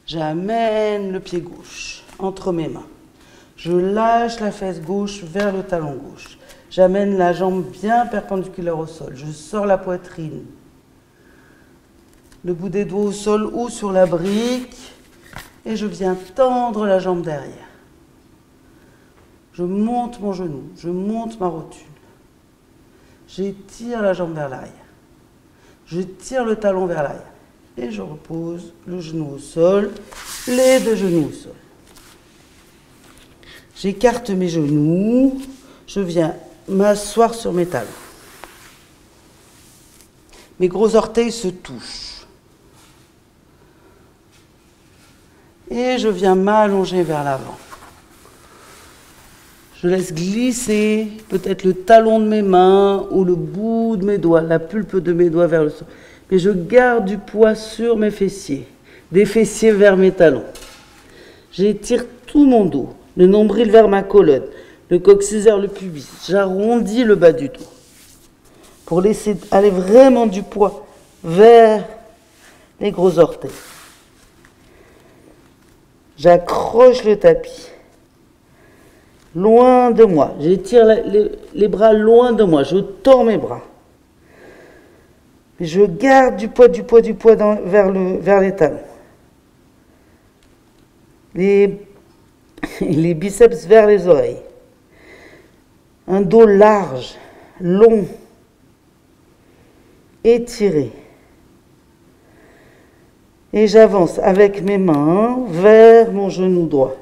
J'amène le pied gauche entre mes mains. Je lâche la fesse gauche vers le talon gauche. J'amène la jambe bien perpendiculaire au sol. Je sors la poitrine. Le bout des doigts au sol ou sur la brique. Et je viens tendre la jambe derrière. Je monte mon genou. Je monte ma rotule. J'étire la jambe vers l'arrière. Je tire le talon vers l'arrière. Et je repose le genou au sol, les deux genoux au sol. J'écarte mes genoux. Je viens m'asseoir sur mes talons. Mes gros orteils se touchent. Et je viens m'allonger vers l'avant. Je laisse glisser peut-être le talon de mes mains ou le bout de mes doigts, la pulpe de mes doigts vers le sol. Mais je garde du poids sur mes fessiers, des fessiers vers mes talons. J'étire tout mon dos, le nombril vers ma colonne, le coccyx vers le pubis. J'arrondis le bas du dos pour laisser aller vraiment du poids vers les gros orteils. J'accroche le tapis. Loin de moi. J'étire les bras loin de moi. Je tords mes bras. Je garde du poids vers les talons. Les biceps vers les oreilles. Un dos large, long, étiré. Et j'avance avec mes mains vers mon genou droit.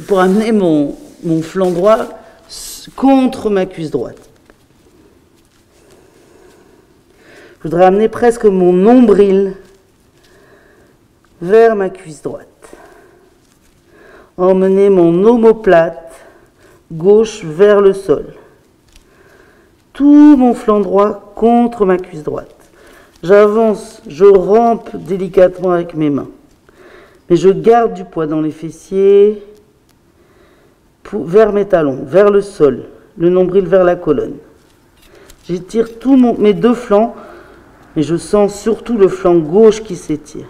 Pour amener mon flanc droit contre ma cuisse droite. Je voudrais amener presque mon nombril vers ma cuisse droite. Emmener mon omoplate gauche vers le sol. Tout mon flanc droit contre ma cuisse droite. J'avance, je rampe délicatement avec mes mains. Mais je garde du poids dans les fessiers, vers mes talons, vers le sol, le nombril vers la colonne. J'étire mes deux flancs, mais je sens surtout le flanc gauche qui s'étire.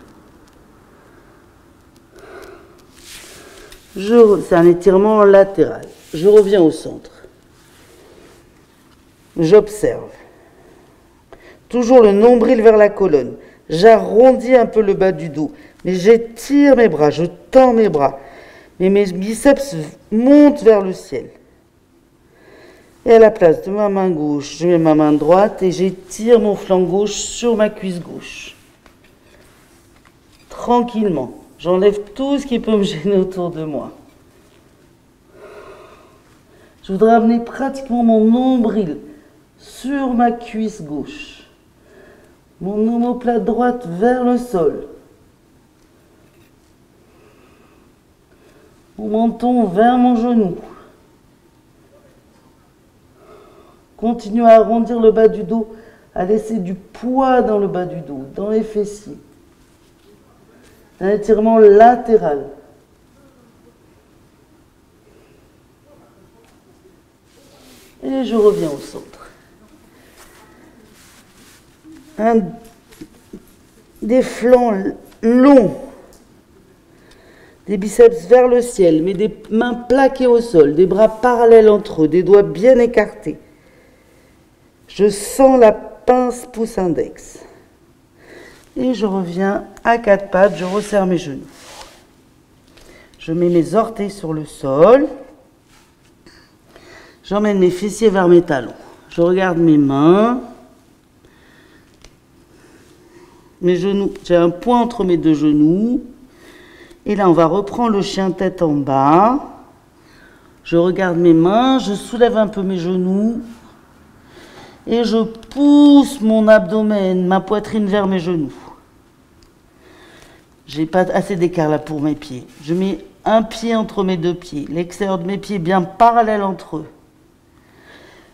C'est un étirement latéral. Je reviens au centre. J'observe. Toujours le nombril vers la colonne. J'arrondis un peu le bas du dos. Mais j'étire mes bras, je tends mes bras. Mais mes biceps montent vers le ciel. Et à la place de ma main gauche, je mets ma main droite et j'étire mon flanc gauche sur ma cuisse gauche. Tranquillement. J'enlève tout ce qui peut me gêner autour de moi. Je voudrais amener pratiquement mon nombril sur ma cuisse gauche. Mon omoplate droite vers le sol. Mon menton vers mon genou. Continue à arrondir le bas du dos, à laisser du poids dans le bas du dos, dans les fessiers. Un étirement latéral. Et je reviens au centre. Des flancs longs. Des biceps vers le ciel, mais des mains plaquées au sol, des bras parallèles entre eux, des doigts bien écartés. Je sens la pince pouce index. Et je reviens à quatre pattes, je resserre mes genoux. Je mets mes orteils sur le sol. J'emmène mes fessiers vers mes talons. Je regarde mes mains. Mes genoux. J'ai un point entre mes deux genoux. Et là, on va reprendre le chien tête en bas. Je regarde mes mains. Je soulève un peu mes genoux. Et je pousse mon abdomen, ma poitrine vers mes genoux. J'ai pas assez d'écart là pour mes pieds. Je mets un pied entre mes deux pieds. L'extérieur de mes pieds bien parallèle entre eux.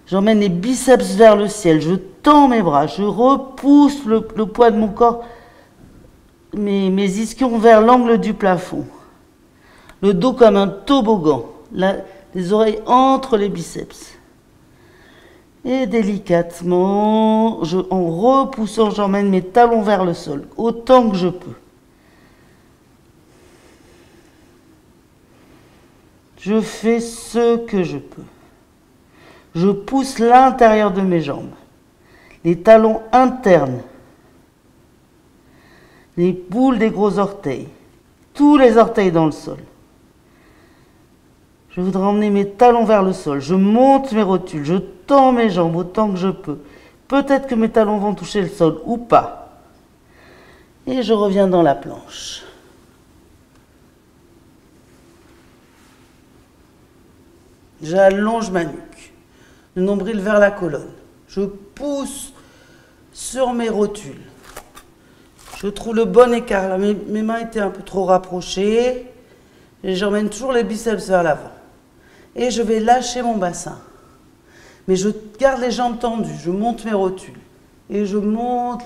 J'emmène les biceps vers le ciel. Je tends mes bras. Je repousse le poids de mon corps, mes ischions vers l'angle du plafond. Le dos comme un toboggan. Les oreilles entre les biceps. Et délicatement, en repoussant, j'emmène mes talons vers le sol, autant que je peux. Je fais ce que je peux. Je pousse l'intérieur de mes jambes, les talons internes, les boules des gros orteils, tous les orteils dans le sol. Je voudrais emmener mes talons vers le sol. Je monte mes rotules, je tends mes jambes autant que je peux. Peut-être que mes talons vont toucher le sol ou pas. Et je reviens dans la planche. J'allonge ma nuque, le nombril vers la colonne. Je pousse sur mes rotules. Je trouve le bon écart. Là, mes mains étaient un peu trop rapprochées. Et j'emmène toujours les biceps vers l'avant. Et je vais lâcher mon bassin. Mais je garde les jambes tendues. Je monte mes rotules. Et je monte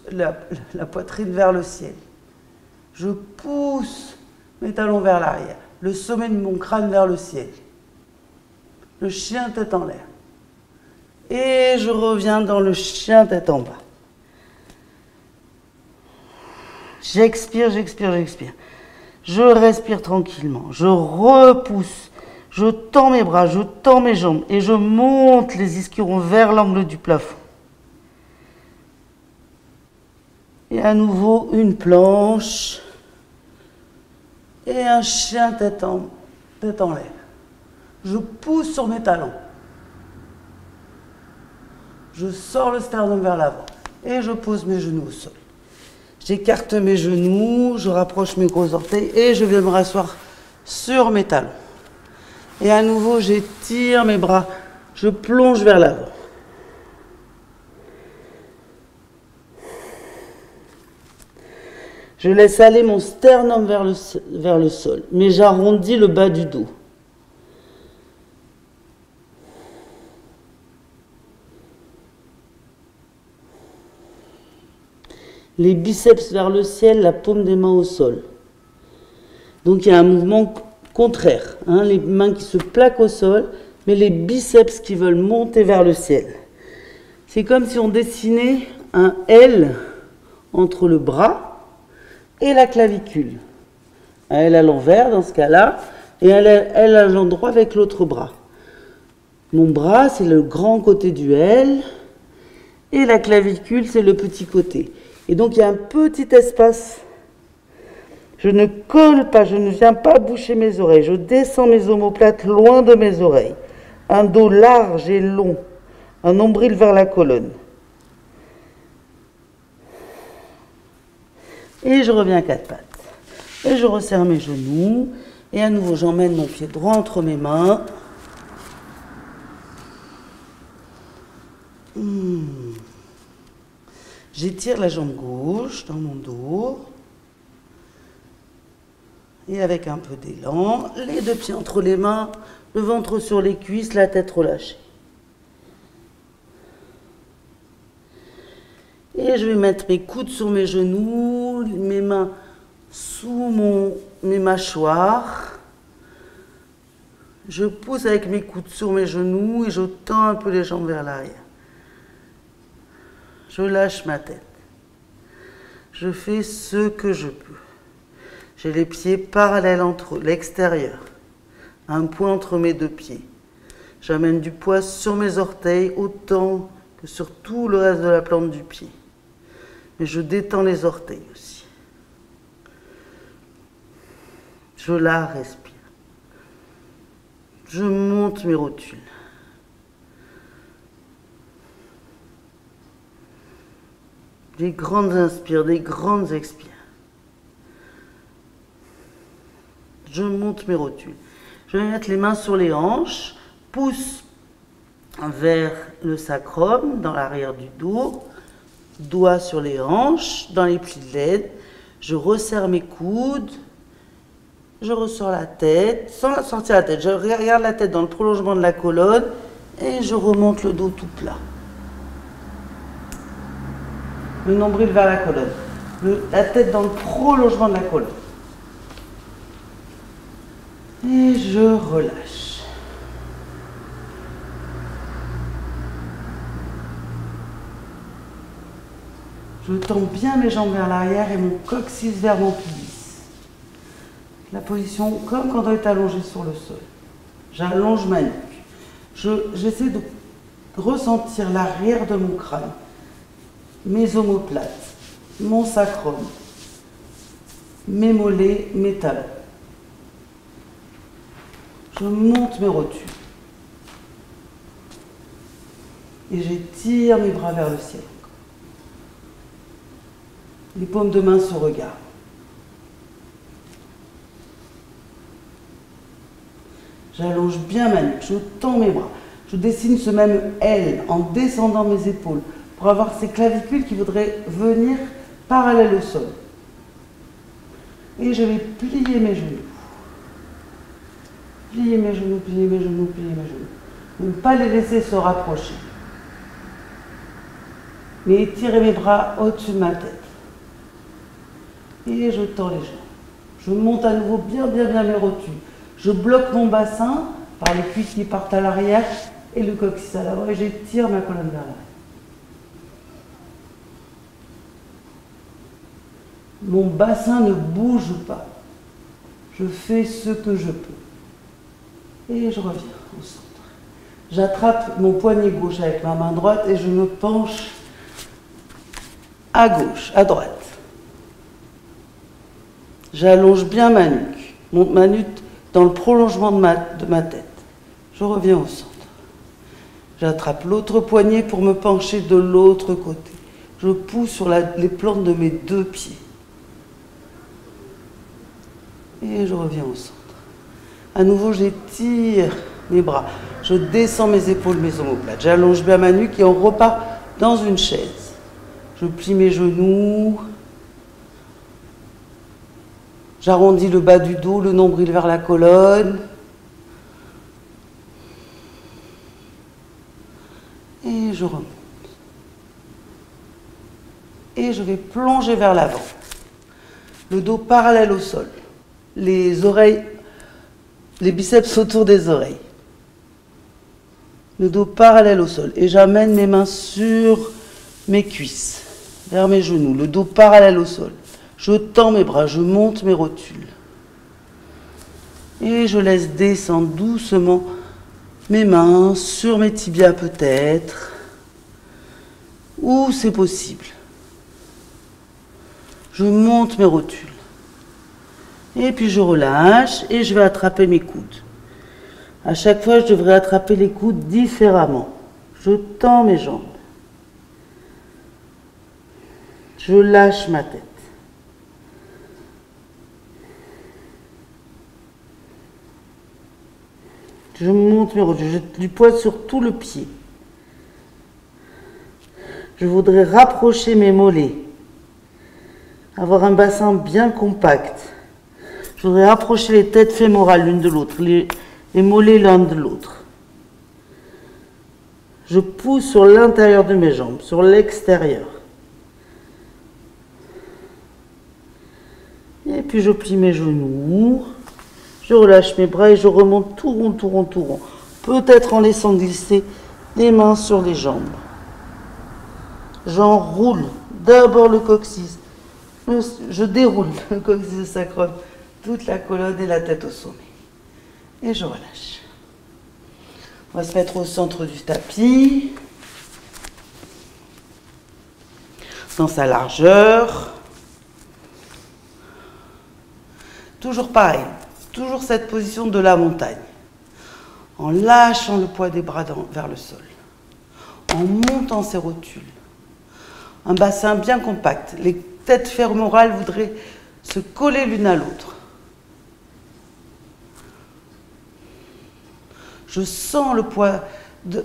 la poitrine vers le ciel. Je pousse mes talons vers l'arrière. Le sommet de mon crâne vers le ciel. Le chien tête en l'air. Et je reviens dans le chien tête en bas. J'expire, j'expire, j'expire. Je respire tranquillement. Je repousse. Je tends mes bras, je tends mes jambes. Et je monte les ischions vers l'angle du plafond. Et à nouveau, une planche. Et un chien tête en l'air. Je pousse sur mes talons. Je sors le sternum vers l'avant. Et je pose mes genoux au sol. J'écarte mes genoux, je rapproche mes gros orteils et je viens me rasseoir sur mes talons. Et à nouveau, j'étire mes bras, je plonge vers l'avant. Je laisse aller mon sternum vers le sol, mais j'arrondis le bas du dos. Les biceps vers le ciel, la paume des mains au sol. Donc il y a un mouvement contraire, hein, les mains qui se plaquent au sol, mais les biceps qui veulent monter vers le ciel. C'est comme si on dessinait un L entre le bras et la clavicule. Un L à l'envers dans ce cas-là, et un L à l'endroit avec l'autre bras. Mon bras, c'est le grand côté du L, et la clavicule, c'est le petit côté. Et donc, il y a un petit espace. Je ne colle pas, je ne viens pas boucher mes oreilles. Je descends mes omoplates loin de mes oreilles. Un dos large et long. Un nombril vers la colonne. Et je reviens à quatre pattes. Et je resserre mes genoux. Et à nouveau, j'emmène mon pied droit entre mes mains. J'étire la jambe gauche dans mon dos. Et avec un peu d'élan, les deux pieds entre les mains, le ventre sur les cuisses, la tête relâchée. Et je vais mettre mes coudes sur mes genoux, mes mains sous mes mâchoires. Je pousse avec mes coudes sur mes genoux et je tends un peu les jambes vers l'arrière. Je lâche ma tête. Je fais ce que je peux. J'ai les pieds parallèles entre eux, l'extérieur. Un point entre mes deux pieds. J'amène du poids sur mes orteils autant que sur tout le reste de la plante du pied. Mais je détends les orteils aussi. Je la respire. Je monte mes rotules. Des grandes inspires, des grandes expires. Je monte mes rotules. Je vais mettre les mains sur les hanches, pouce vers le sacrum, dans l'arrière du dos, doigts sur les hanches, dans les plis de l'aine. Je resserre mes coudes, je ressors la tête, sans sortir la tête. Je regarde la tête dans le prolongement de la colonne et je remonte le dos tout plat. Le nombril vers la colonne, la tête dans le prolongement de la colonne. Et je relâche. Je tends bien mes jambes vers l'arrière et mon coccyx vers mon pubis. La position comme quand on est allongé sur le sol. J'allonge ma nuque. J'essaie de ressentir l'arrière de mon crâne, mes omoplates, mon sacrum, mes mollets, mes talons. Je monte mes rotules. Et j'étire mes bras vers le ciel. Les paumes de main se regardent. J'allonge bien ma nuque, je tends mes bras. Je dessine ce même L en descendant mes épaules pour avoir ces clavicules qui voudraient venir parallèles au sol. Et je vais plier mes genoux. Plier mes genoux, plier mes genoux, plier mes genoux. Ne pas les laisser se rapprocher. Mais étirer mes bras au-dessus de ma tête. Et je tends les jambes. Je monte à nouveau bien mes rotules. Je bloque mon bassin par les cuisses qui partent à l'arrière et le coccyx à l'avant et j'étire ma colonne vers l'arrière. Mon bassin ne bouge pas. Je fais ce que je peux. Et je reviens au centre. J'attrape mon poignet gauche avec ma main droite et je me penche à gauche, à droite. J'allonge bien ma nuque. Monte ma nuque dans le prolongement de ma tête. Je reviens au centre. J'attrape l'autre poignet pour me pencher de l'autre côté. Je pousse sur les plantes de mes deux pieds. Et je reviens au centre. À nouveau, j'étire mes bras. Je descends mes épaules, mes omoplates. J'allonge bien ma nuque et on repart dans une chaise. Je plie mes genoux. J'arrondis le bas du dos, le nombril vers la colonne. Et je remonte. Et je vais plonger vers l'avant. Le dos parallèle au sol. Les oreilles, les biceps autour des oreilles. Le dos parallèle au sol. Et j'amène mes mains sur mes cuisses, vers mes genoux. Le dos parallèle au sol. Je tends mes bras, je monte mes rotules. Et je laisse descendre doucement mes mains sur mes tibias peut-être, où c'est possible. Je monte mes rotules. Et puis je relâche et je vais attraper mes coudes. À chaque fois, je devrais attraper les coudes différemment. Je tends mes jambes. Je lâche ma tête. Je monte mes rotules. Je jette du poids sur tout le pied. Je voudrais rapprocher mes mollets. Avoir un bassin bien compact. Je voudrais rapprocher les têtes fémorales l'une de l'autre, les mollets l'un de l'autre. Je pousse sur l'intérieur de mes jambes, sur l'extérieur. Et puis je plie mes genoux, je relâche mes bras et je remonte tout rond, tout rond, tout rond. Peut-être en laissant glisser les mains sur les jambes. J'enroule d'abord le coccyx. Je déroule le coccyx sacrum, toute la colonne et la tête au sommet. Et je relâche. On va se mettre au centre du tapis, dans sa largeur. Toujours pareil, toujours cette position de la montagne. En lâchant le poids des bras vers le sol. En montant ses rotules. Un bassin bien compact. Les têtes fémorales voudraient se coller l'une à l'autre. Je sens le poids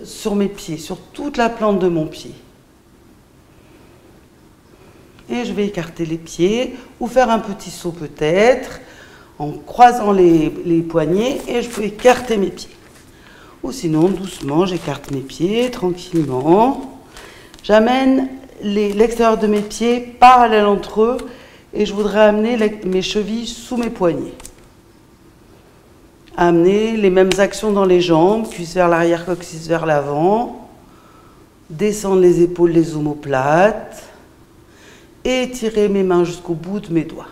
sur mes pieds, sur toute la plante de mon pied. Et je vais écarter les pieds ou faire un petit saut peut-être en croisant les poignets et je peux écarter mes pieds. Ou sinon, doucement, j'écarte mes pieds tranquillement. J'amène l'extérieur de mes pieds parallèle entre eux et je voudrais amener mes chevilles sous mes poignets. Amener les mêmes actions dans les jambes, cuisse vers l'arrière, coccyx vers l'avant. Descendre les épaules, les omoplates. Et étirer mes mains jusqu'au bout de mes doigts.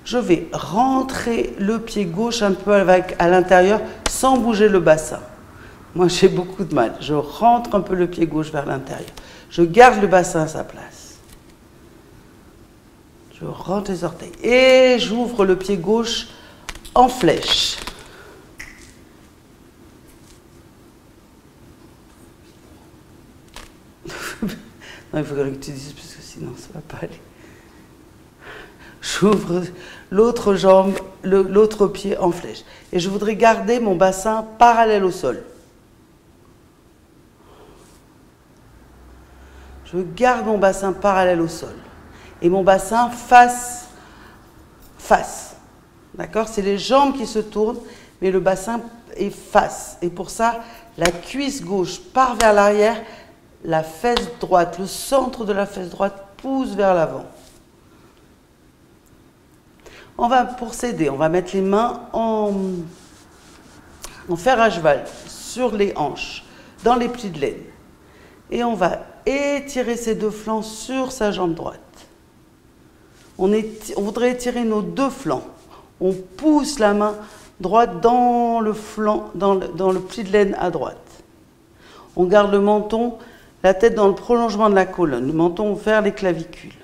Je vais rentrer le pied gauche un peu à l'intérieur sans bouger le bassin. Moi, j'ai beaucoup de mal. Je rentre un peu le pied gauche vers l'intérieur. Je garde le bassin à sa place. Je rentre les orteils. Et j'ouvre le pied gauche en flèche. Non, il faudrait que tu dises, parce que sinon, ça ne va pas aller. J'ouvre l'autre jambe, l'autre pied en flèche. Et je voudrais garder mon bassin parallèle au sol. Je garde mon bassin parallèle au sol. Et mon bassin face. D'accord? C'est les jambes qui se tournent, mais le bassin est face. Et pour ça, la cuisse gauche part vers l'arrière, la fesse droite, le centre de la fesse droite pousse vers l'avant. Pour s'aider, on va mettre les mains en fer à cheval, sur les hanches, dans les plis de laine. Et on va étirer ses deux flancs sur sa jambe droite. On voudrait étirer nos deux flancs. On pousse la main droite dans le flanc, dans le pli de laine à droite. On garde le menton, la tête dans le prolongement de la colonne, le menton vers les clavicules.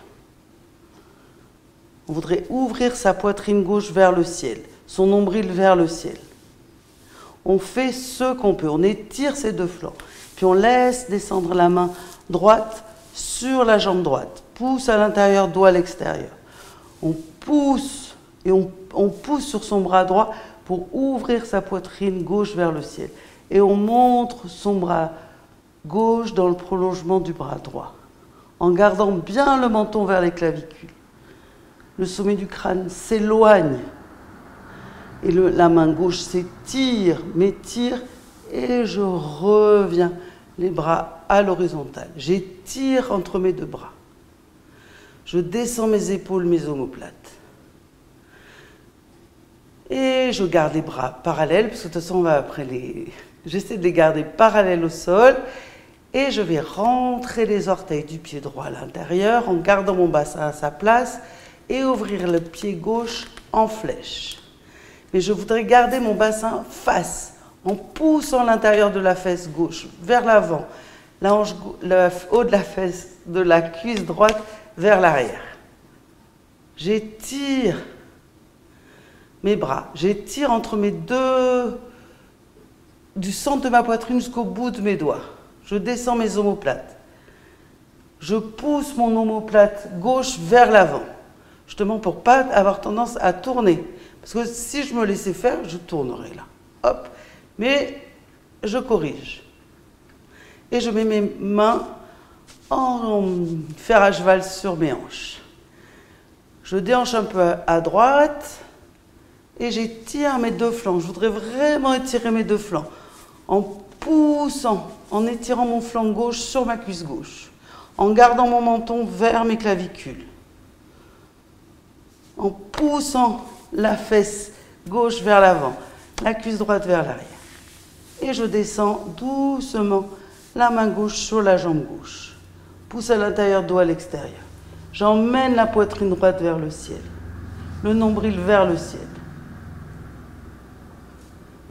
On voudrait ouvrir sa poitrine gauche vers le ciel, son nombril vers le ciel. On fait ce qu'on peut, on étire ses deux flancs, puis on laisse descendre la main droite sur la jambe droite, pousse à l'intérieur, doigt à l'extérieur. On pousse et on pousse sur son bras droit pour ouvrir sa poitrine gauche vers le ciel. Et on montre son bras gauche dans le prolongement du bras droit, en gardant bien le menton vers les clavicules. Le sommet du crâne s'éloigne et la main gauche s'étire, m'étire et je reviens les bras à l'horizontale. J'étire entre mes deux bras. Je descends mes épaules, mes omoplates. Et je garde les bras parallèles, parce que de toute façon, on va après j'essaie de les garder parallèles au sol. Et je vais rentrer les orteils du pied droit à l'intérieur en gardant mon bassin à sa place et ouvrir le pied gauche en flèche. Mais je voudrais garder mon bassin face, en poussant l'intérieur de la fesse gauche vers l'avant, le haut de la fesse de la cuisse droite vers l'arrière. J'étire mes bras, j'étire entre mes deux, du centre de ma poitrine jusqu'au bout de mes doigts. Je descends mes omoplates. Je pousse mon omoplate gauche vers l'avant, justement pour ne pas avoir tendance à tourner. Parce que si je me laissais faire, je tournerais là. Hop. Mais je corrige. Et je mets mes mains en fer à cheval sur mes hanches. Je déhanche un peu à droite et j'étire mes deux flancs. Je voudrais vraiment étirer mes deux flancs en poussant, en étirant mon flanc gauche sur ma cuisse gauche, en gardant mon menton vers mes clavicules, en poussant la fesse gauche vers l'avant, la cuisse droite vers l'arrière. Et je descends doucement la main gauche sur la jambe gauche. Pousse à l'intérieur, doigt à l'extérieur. J'emmène la poitrine droite vers le ciel, le nombril vers le ciel.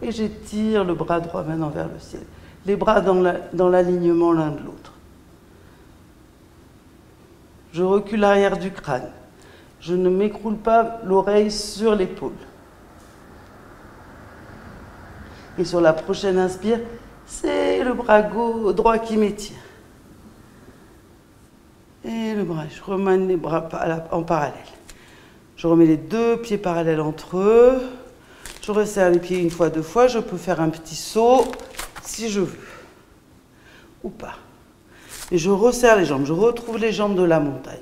Et j'étire le bras droit maintenant vers le ciel. Les bras dans l'alignement l'un de l'autre. Je recule l'arrière du crâne. Je ne m'écroule pas l'oreille sur l'épaule. Et sur la prochaine inspire, c'est le bras droit qui m'étire. Et le bras, je remène les bras en parallèle. Je remets les deux pieds parallèles entre eux. Je resserre les pieds une fois, deux fois. Je peux faire un petit saut si je veux. Ou pas. Et je resserre les jambes. Je retrouve les jambes de la montagne.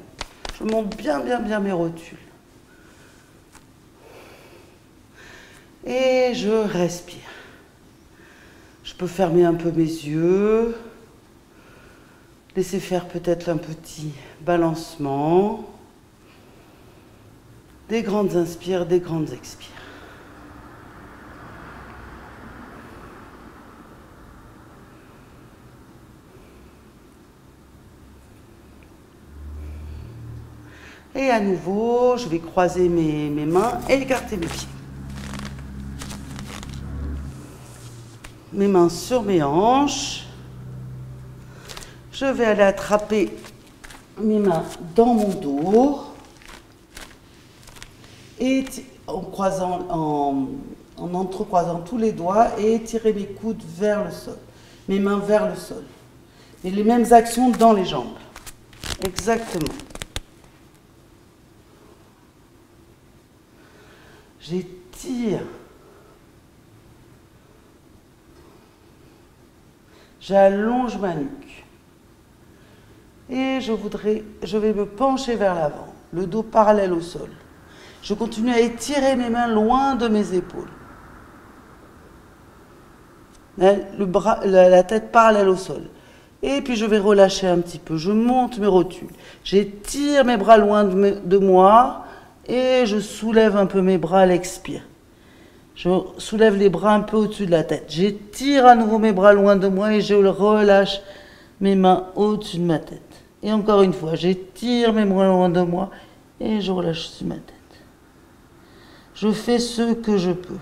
Je monte bien mes rotules. Et je respire. Je peux fermer un peu mes yeux. Laisser faire peut-être un petit balancement. Des grandes inspires, des grandes expires. Et à nouveau, je vais croiser mes mains et écarter mes pieds. Mes mains sur mes hanches. Je vais aller attraper mes mains dans mon dos et en entrecroisant tous les doigts et étirer mes coudes vers le sol, mes mains vers le sol. Et les mêmes actions dans les jambes. Exactement. J'étire. J'allonge ma nuque. Et je vais me pencher vers l'avant, le dos parallèle au sol. Je continue à étirer mes mains loin de mes épaules. La tête parallèle au sol. Et puis je vais relâcher un petit peu. Je monte mes rotules. J'étire mes bras loin de moi et je soulève un peu mes bras à l'expire. Je soulève les bras un peu au-dessus de la tête. J'étire à nouveau mes bras loin de moi et je relâche mes mains au-dessus de ma tête. Et encore une fois, j'étire mes bras loin de moi et je relâche sur ma tête. Je fais ce que je peux.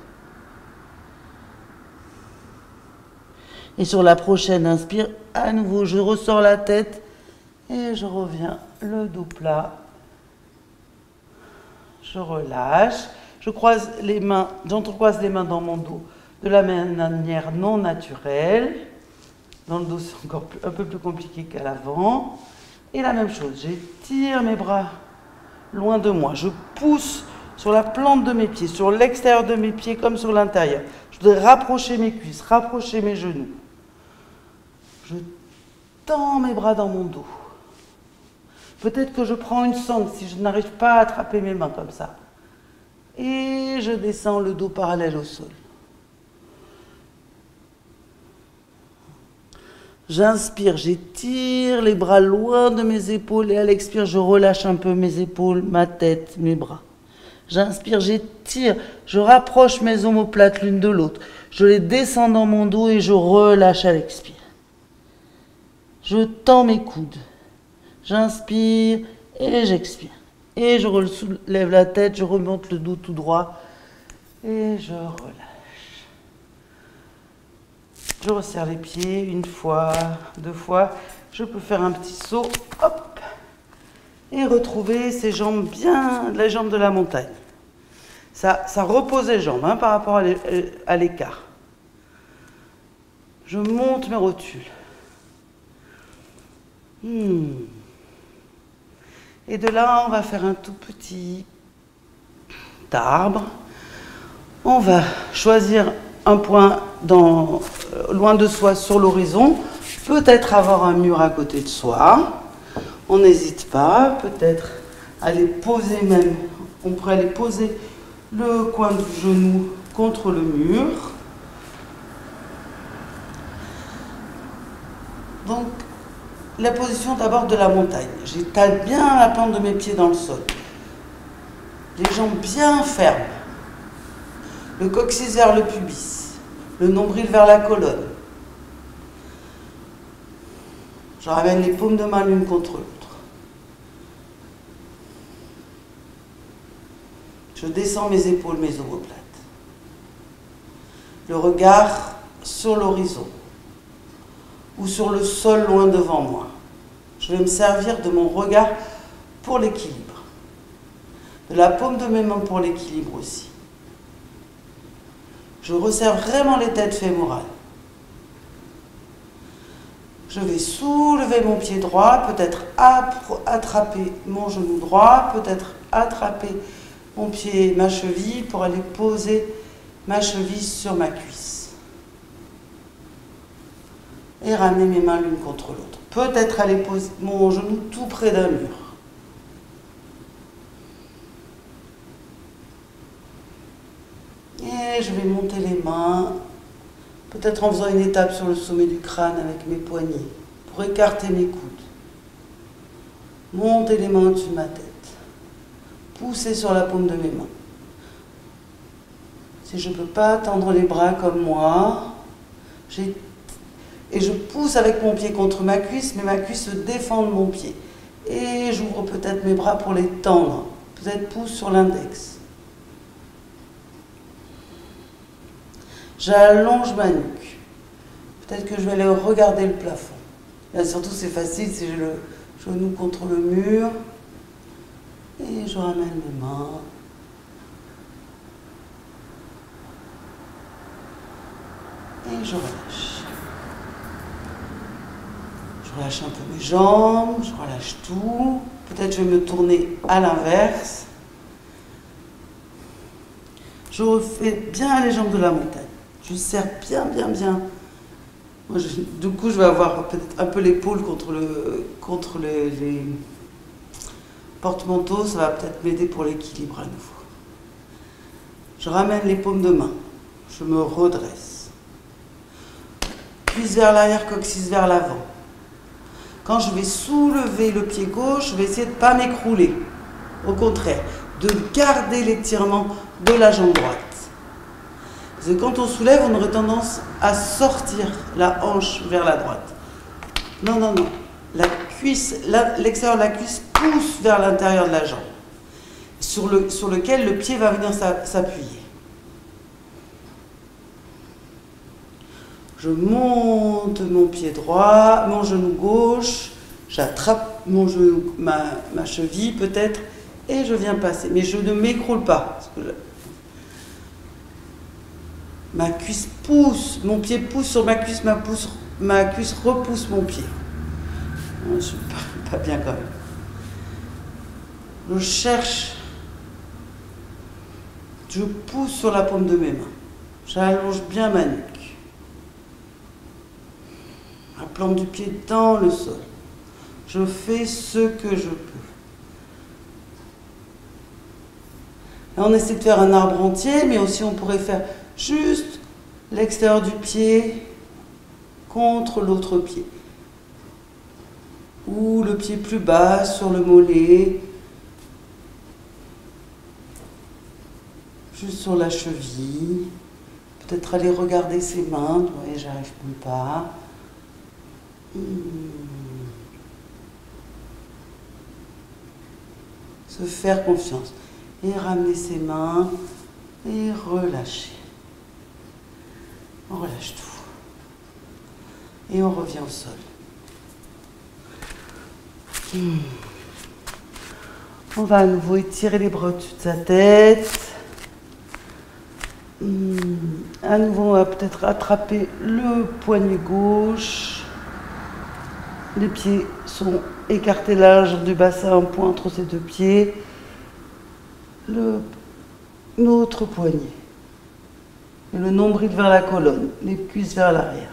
Et sur la prochaine inspire, à nouveau, je ressors la tête et je reviens le dos plat. Je relâche. Je croise les mains, j'entrecroise les mains dans mon dos de la manière non naturelle. Dans le dos, c'est encore un peu plus compliqué qu'à l'avant. Et la même chose, j'étire mes bras loin de moi. Je pousse sur la plante de mes pieds, sur l'extérieur de mes pieds comme sur l'intérieur. Je voudrais rapprocher mes cuisses, rapprocher mes genoux. Je tends mes bras dans mon dos. Peut-être que je prends une sangle si je n'arrive pas à attraper mes mains comme ça. Et je descends le dos parallèle au sol. J'inspire, j'étire les bras loin de mes épaules et à l'expire, je relâche un peu mes épaules, ma tête, mes bras. J'inspire, j'étire, je rapproche mes omoplates l'une de l'autre. Je les descends dans mon dos et je relâche à l'expire. Je tends mes coudes. J'inspire et j'expire. Et je soulève la tête, je remonte le dos tout droit et je relâche. Je resserre les pieds une fois, deux fois. Je peux faire un petit saut, hop, et retrouver ces jambes bien, les jambes de la montagne. Ça repose les jambes par rapport à l'écart. Je monte mes rotules. Et de là, on va faire un tout petit arbre. On va choisir un point loin de soi sur l'horizon. Peut-être avoir un mur à côté de soi. On n'hésite pas. Peut-être aller poser même. On pourrait aller poser le coin du genou contre le mur. Donc, la position d'abord de la montagne. J'étale bien la plante de mes pieds dans le sol. Les jambes bien fermes. Le coccyx vers le pubis. Le nombril vers la colonne. Je ramène les paumes de main l'une contre l'autre. Je descends mes épaules, mes omoplates. Le regard sur l'horizon ou sur le sol loin devant moi. Je vais me servir de mon regard pour l'équilibre. de la paume de mes mains pour l'équilibre aussi. Je resserre vraiment les têtes fémorales. Je vais soulever mon pied droit, peut-être attraper mon genou droit, peut-être attraper mon pied, ma cheville, pour aller poser ma cheville sur ma cuisse. Et ramener mes mains l'une contre l'autre. Peut-être aller poser mon genou tout près d'un mur. Et je vais monter les mains, peut-être en faisant une étape sur le sommet du crâne avec mes poignets, pour écarter mes coudes. Monter les mains au-dessus de ma tête. Pousser sur la paume de mes mains. Si je ne peux pas tendre les bras comme moi, et je pousse avec mon pied contre ma cuisse, mais ma cuisse se défend de mon pied. Et j'ouvre peut-être mes bras pour les tendre. Peut-être pouce sur l'index. J'allonge ma nuque. Peut-être que je vais aller regarder le plafond. Là, surtout, c'est facile si j'ai le genou contre le mur. Et je ramène mes mains. Et je relâche. Je relâche un peu mes jambes, je relâche tout. Peut-être je vais me tourner à l'inverse. Je refais bien les jambes de la montagne. Je serre bien, bien, bien. Moi, du coup, je vais avoir peut-être un peu l'épaule contre les porte-manteaux. Ça va peut-être m'aider pour l'équilibre à nouveau. Je ramène les paumes de main. Je me redresse. Cuisse vers l'arrière, coccyx vers l'avant. Quand je vais soulever le pied gauche, je vais essayer de ne pas m'écrouler. Au contraire, de garder l'étirement de la jambe droite. Parce que quand on soulève, on aurait tendance à sortir la hanche vers la droite. Non, non, non. La cuisse, l'extérieur de la cuisse pousse vers l'intérieur de la jambe, sur lequel le pied va venir s'appuyer. Je monte mon pied droit, mon genou gauche, j'attrape mon genou, ma cheville peut-être, et je viens passer. Mais je ne m'écroule pas. Parce que ma cuisse pousse, mon pied pousse sur ma cuisse, ma cuisse repousse mon pied. Je ne suis pas bien quand même. Je cherche, je pousse sur la paume de mes mains. J'allonge bien ma nuque. La plante du pied dans le sol. Je fais ce que je peux. Là, on essaie de faire un arbre entier, mais aussi on pourrait faire juste l'extérieur du pied contre l'autre pied. Ou le pied plus bas sur le mollet. Juste sur la cheville. Peut-être aller regarder ses mains. Ouais, j'arrive même pas. Se faire confiance. Et ramener ses mains. Et relâcher. On relâche tout. Et on revient au sol. On va à nouveau étirer les bras au-dessus de sa tête. À nouveau, on va peut-être attraper le poignet gauche. Les pieds sont écartés large du bassin, un point entre ces deux pieds. Notre poignet. Et le nombril vers la colonne, les cuisses vers l'arrière.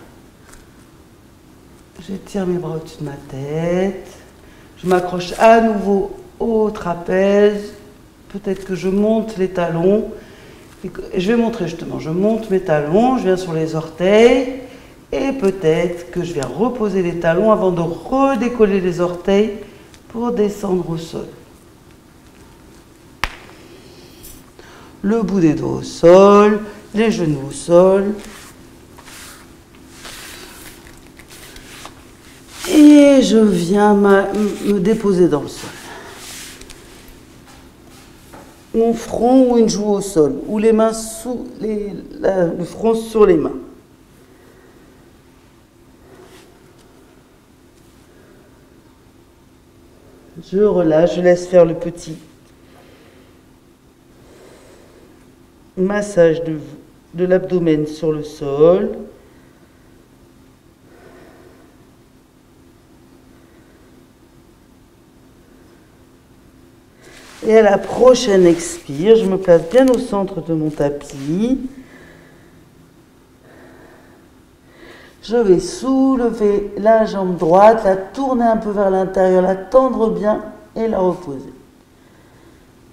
J'étire mes bras au-dessus de ma tête. Je m'accroche à nouveau au trapèze. Peut-être que je monte les talons. Je vais montrer justement. Je monte mes talons, je viens sur les orteils. Et peut-être que je viens reposer les talons avant de redécoller les orteils pour descendre au sol. Le bout des doigts au sol, les genoux au sol. Et je viens me déposer dans le sol. Mon front ou une joue au sol, ou les mains sous le front sur les mains. Je relâche, je laisse faire le petit massage de l'abdomen sur le sol. Et à la prochaine expire, je me place bien au centre de mon tapis. Je vais soulever la jambe droite, la tourner un peu vers l'intérieur, la tendre bien et la reposer.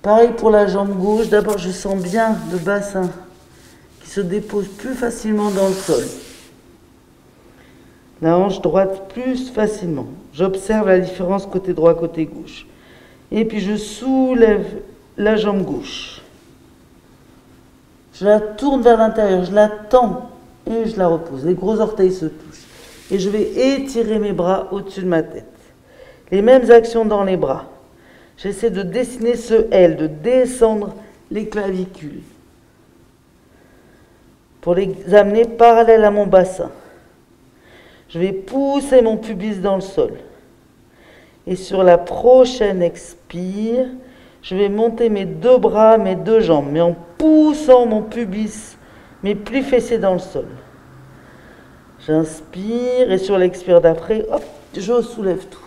Pareil pour la jambe gauche. D'abord, je sens bien le bassin qui se dépose plus facilement dans le sol. La hanche droite plus facilement. J'observe la différence côté droit, côté gauche. Et puis je soulève la jambe gauche. Je la tourne vers l'intérieur, je la tends et je la repose. Les gros orteils se touchent. Et je vais étirer mes bras au-dessus de ma tête. Les mêmes actions dans les bras. J'essaie de dessiner ce L, de descendre les clavicules pour les amener parallèles à mon bassin. Je vais pousser mon pubis dans le sol. Et sur la prochaine expire, je vais monter mes deux bras, mes deux jambes, mais en poussant mon pubis, mes plis fessiers dans le sol. J'inspire et sur l'expire d'après, hop, je soulève tout.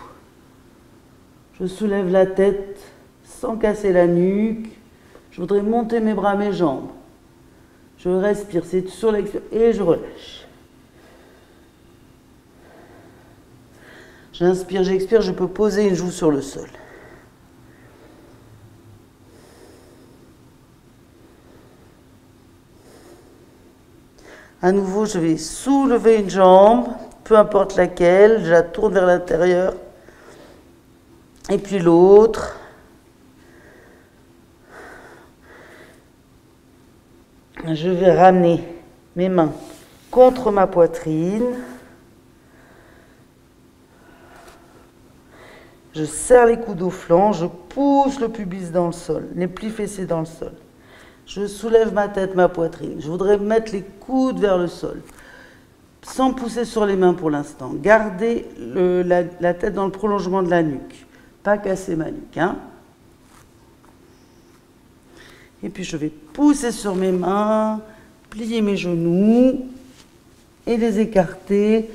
Je soulève la tête sans casser la nuque. Je voudrais monter mes bras, mes jambes. Je respire, c'est sur l'expire et je relâche. J'inspire, j'expire, je peux poser une joue sur le sol. À nouveau, je vais soulever une jambe, peu importe laquelle, je la tourne vers l'intérieur. Et puis l'autre. Je vais ramener mes mains contre ma poitrine. Je serre les coudes au flanc, je pousse le pubis dans le sol, les plis fessiers dans le sol. Je soulève ma tête, ma poitrine. Je voudrais mettre les coudes vers le sol, sans pousser sur les mains pour l'instant. Garder la tête dans le prolongement de la nuque, pas casser ma nuque. Hein. Et puis je vais pousser sur mes mains, plier mes genoux et les écarter,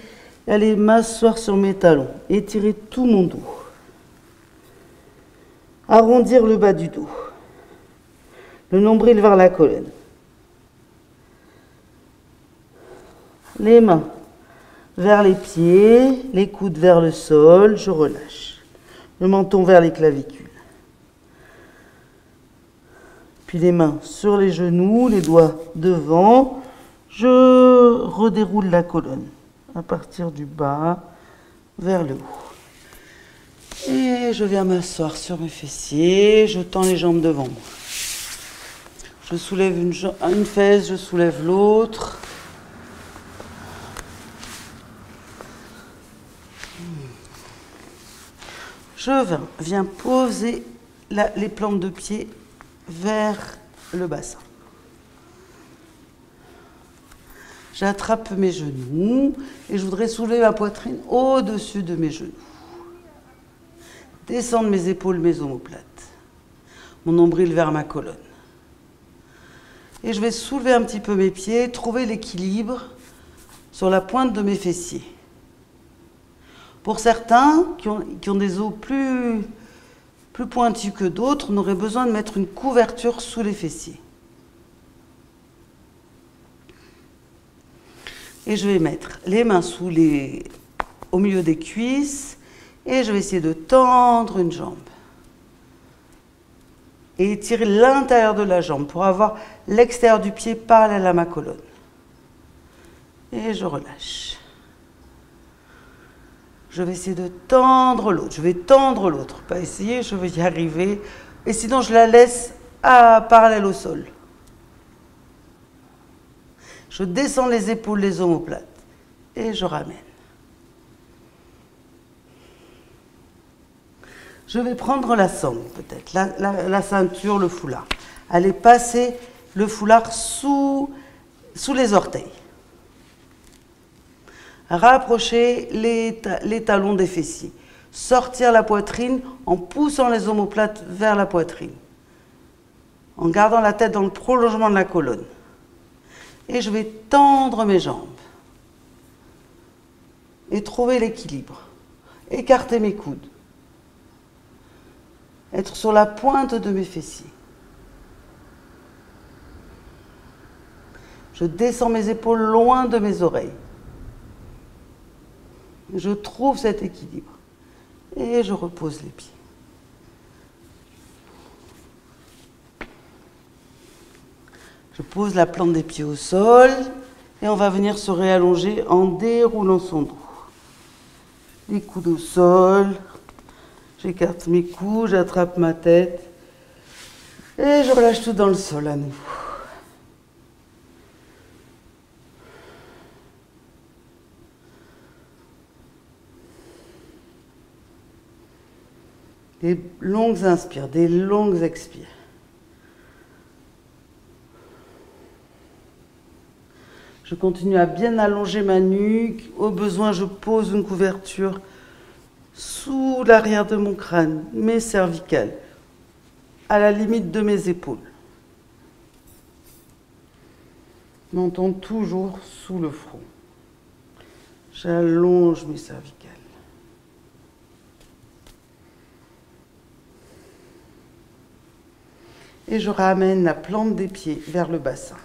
et aller m'asseoir sur mes talons, étirer tout mon dos. Arrondir le bas du dos, le nombril vers la colonne. Les mains vers les pieds, les coudes vers le sol, je relâche. Le menton vers les clavicules. Puis les mains sur les genoux, les doigts devant. Je redéroule la colonne à partir du bas vers le haut. Et je viens m'asseoir sur mes fessiers, je tends les jambes devant moi. Je soulève une fesse, je soulève l'autre. Je viens poser les plantes de pied vers le bassin. J'attrape mes genoux et je voudrais soulever ma poitrine au-dessus de mes genoux. Descendre mes épaules, mes omoplates. Mon nombril vers ma colonne. Et je vais soulever un petit peu mes pieds, trouver l'équilibre sur la pointe de mes fessiers. Pour certains qui ont des os plus pointus que d'autres, on aurait besoin de mettre une couverture sous les fessiers. Et je vais mettre les mains au milieu des cuisses et je vais essayer de tendre une jambe. Et étirer l'intérieur de la jambe pour avoir l'extérieur du pied parallèle à ma colonne. Et je relâche. Je vais essayer de tendre l'autre. Je vais tendre l'autre. Pas essayer, je vais y arriver. Et sinon, je la laisse parallèle au sol. Je descends les épaules, les omoplates. Et je ramène. Je vais prendre la sangle, peut-être, la ceinture, le foulard. Allez passer le foulard sous les orteils. Rapprocher les talons des fessiers. Sortir la poitrine en poussant les omoplates vers la poitrine. en gardant la tête dans le prolongement de la colonne. Et je vais tendre mes jambes et trouver l'équilibre. Écarter mes coudes. Être sur la pointe de mes fessiers. Je descends mes épaules loin de mes oreilles. Je trouve cet équilibre. Et je repose les pieds. Je pose la plante des pieds au sol et on va venir se réallonger en déroulant son dos. Les coudes au sol, j'écarte mes coudes, j'attrape ma tête et je relâche tout dans le sol à nouveau. Des longues inspires, des longues expires. Je continue à bien allonger ma nuque. Au besoin, je pose une couverture sous l'arrière de mon crâne, mes cervicales, à la limite de mes épaules. Menton toujours sous le front. J'allonge mes cervicales. Et je ramène la plante des pieds vers le bassin.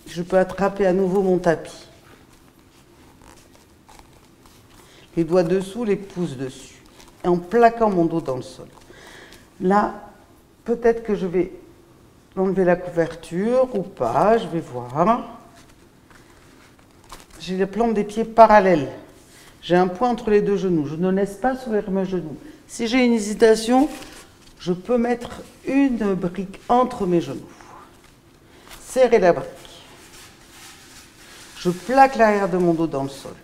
Je peux attraper à nouveau mon tapis. Les doigts dessous, les pouces dessus. Et en plaquant mon dos dans le sol. Là, peut-être que je vais enlever la couverture ou pas, je vais voir. J'ai la plante des pieds parallèle. J'ai un point entre les deux genoux. Je ne laisse pas s'ouvrir mes genoux. Si j'ai une hésitation, je peux mettre une brique entre mes genoux. Serrer la brique. Je plaque l'arrière de mon dos dans le sol.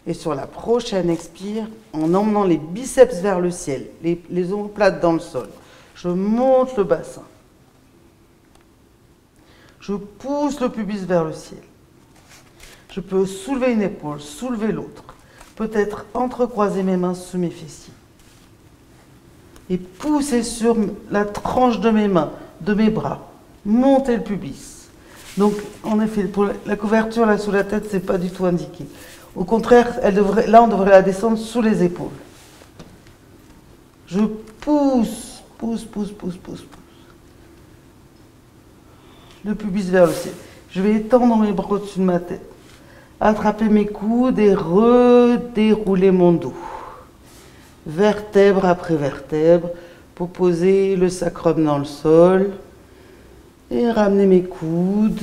Et sur la prochaine expire, en emmenant les biceps vers le ciel, les omoplates dans le sol, je monte le bassin. Je pousse le pubis vers le ciel. Je peux soulever une épaule, soulever l'autre. Peut-être entrecroiser mes mains sous mes fessiers. Et pousser sur la tranche de mes mains, de mes bras. Monter le pubis. Donc, en effet, pour la couverture là sous la tête, c'est pas du tout indiqué. Au contraire, là, on devrait la descendre sous les épaules. Je pousse, pousse, pousse, pousse, pousse, pousse. Le pubis vers le ciel. Je vais étendre mes bras au-dessus de ma tête. Attraper mes coudes et redérouler mon dos. Vertèbre après vertèbre pour poser le sacrum dans le sol. Et ramener mes coudes.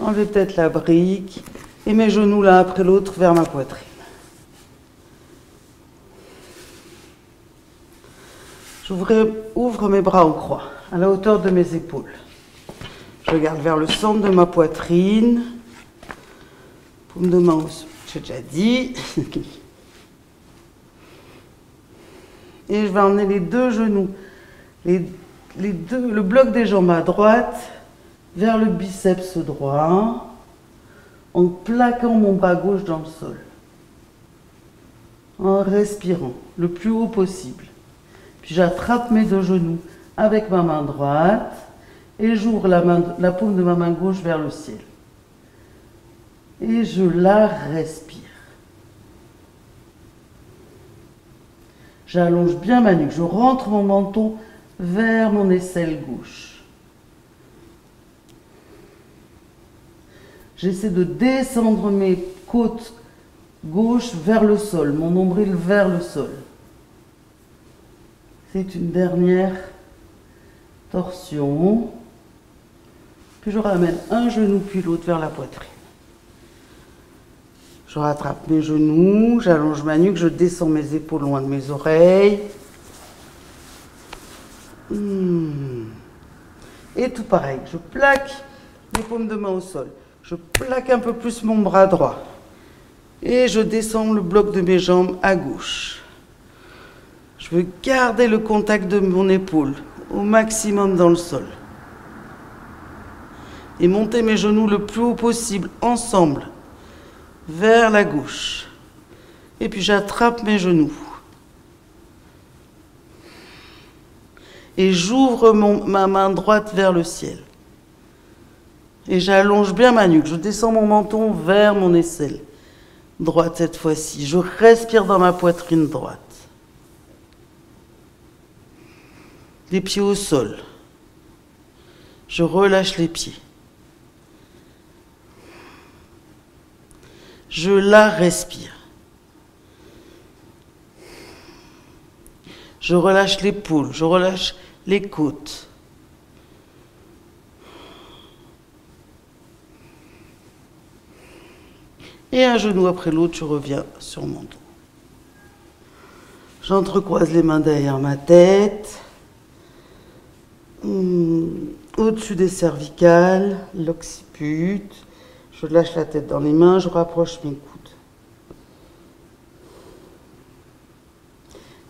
Enlever peut-être la brique. Et mes genoux l'un après l'autre vers ma poitrine. J'ouvre mes bras en croix, à la hauteur de mes épaules. Je regarde vers le centre de ma poitrine. Paume de main au sol, j'ai déjà dit. Et je vais emmener les deux genoux, le bloc des jambes à droite, vers le biceps droit, en plaquant mon bras gauche dans le sol. En respirant le plus haut possible. Puis j'attrape mes deux genoux avec ma main droite et j'ouvre la paume de ma main gauche vers le ciel. Et je la respire. J'allonge bien ma nuque. Je rentre mon menton vers mon aisselle gauche. J'essaie de descendre mes côtes gauche vers le sol, mon nombril vers le sol. C'est une dernière torsion. Puis je ramène un genou puis l'autre vers la poitrine. Je rattrape mes genoux, j'allonge ma nuque, je descends mes épaules loin de mes oreilles. Et tout pareil, je plaque les paumes de main au sol. Je plaque un peu plus mon bras droit. Et je descends le bloc de mes jambes à gauche. Je veux garder le contact de mon épaule au maximum dans le sol. Et monter mes genoux le plus haut possible, ensemble, vers la gauche. Et puis j'attrape mes genoux. et j'ouvre ma main droite vers le ciel. Et j'allonge bien ma nuque, je descends mon menton vers mon aisselle droite cette fois-ci. Je respire dans ma poitrine droite. Les pieds au sol. Je relâche les pieds. Je la respire. Je relâche l'épaule, je relâche les côtes. Et un genou après l'autre, je reviens sur mon dos. J'entrecroise les mains derrière ma tête, au-dessus des cervicales, l'occiput. Je lâche la tête dans les mains, je rapproche mes coudes.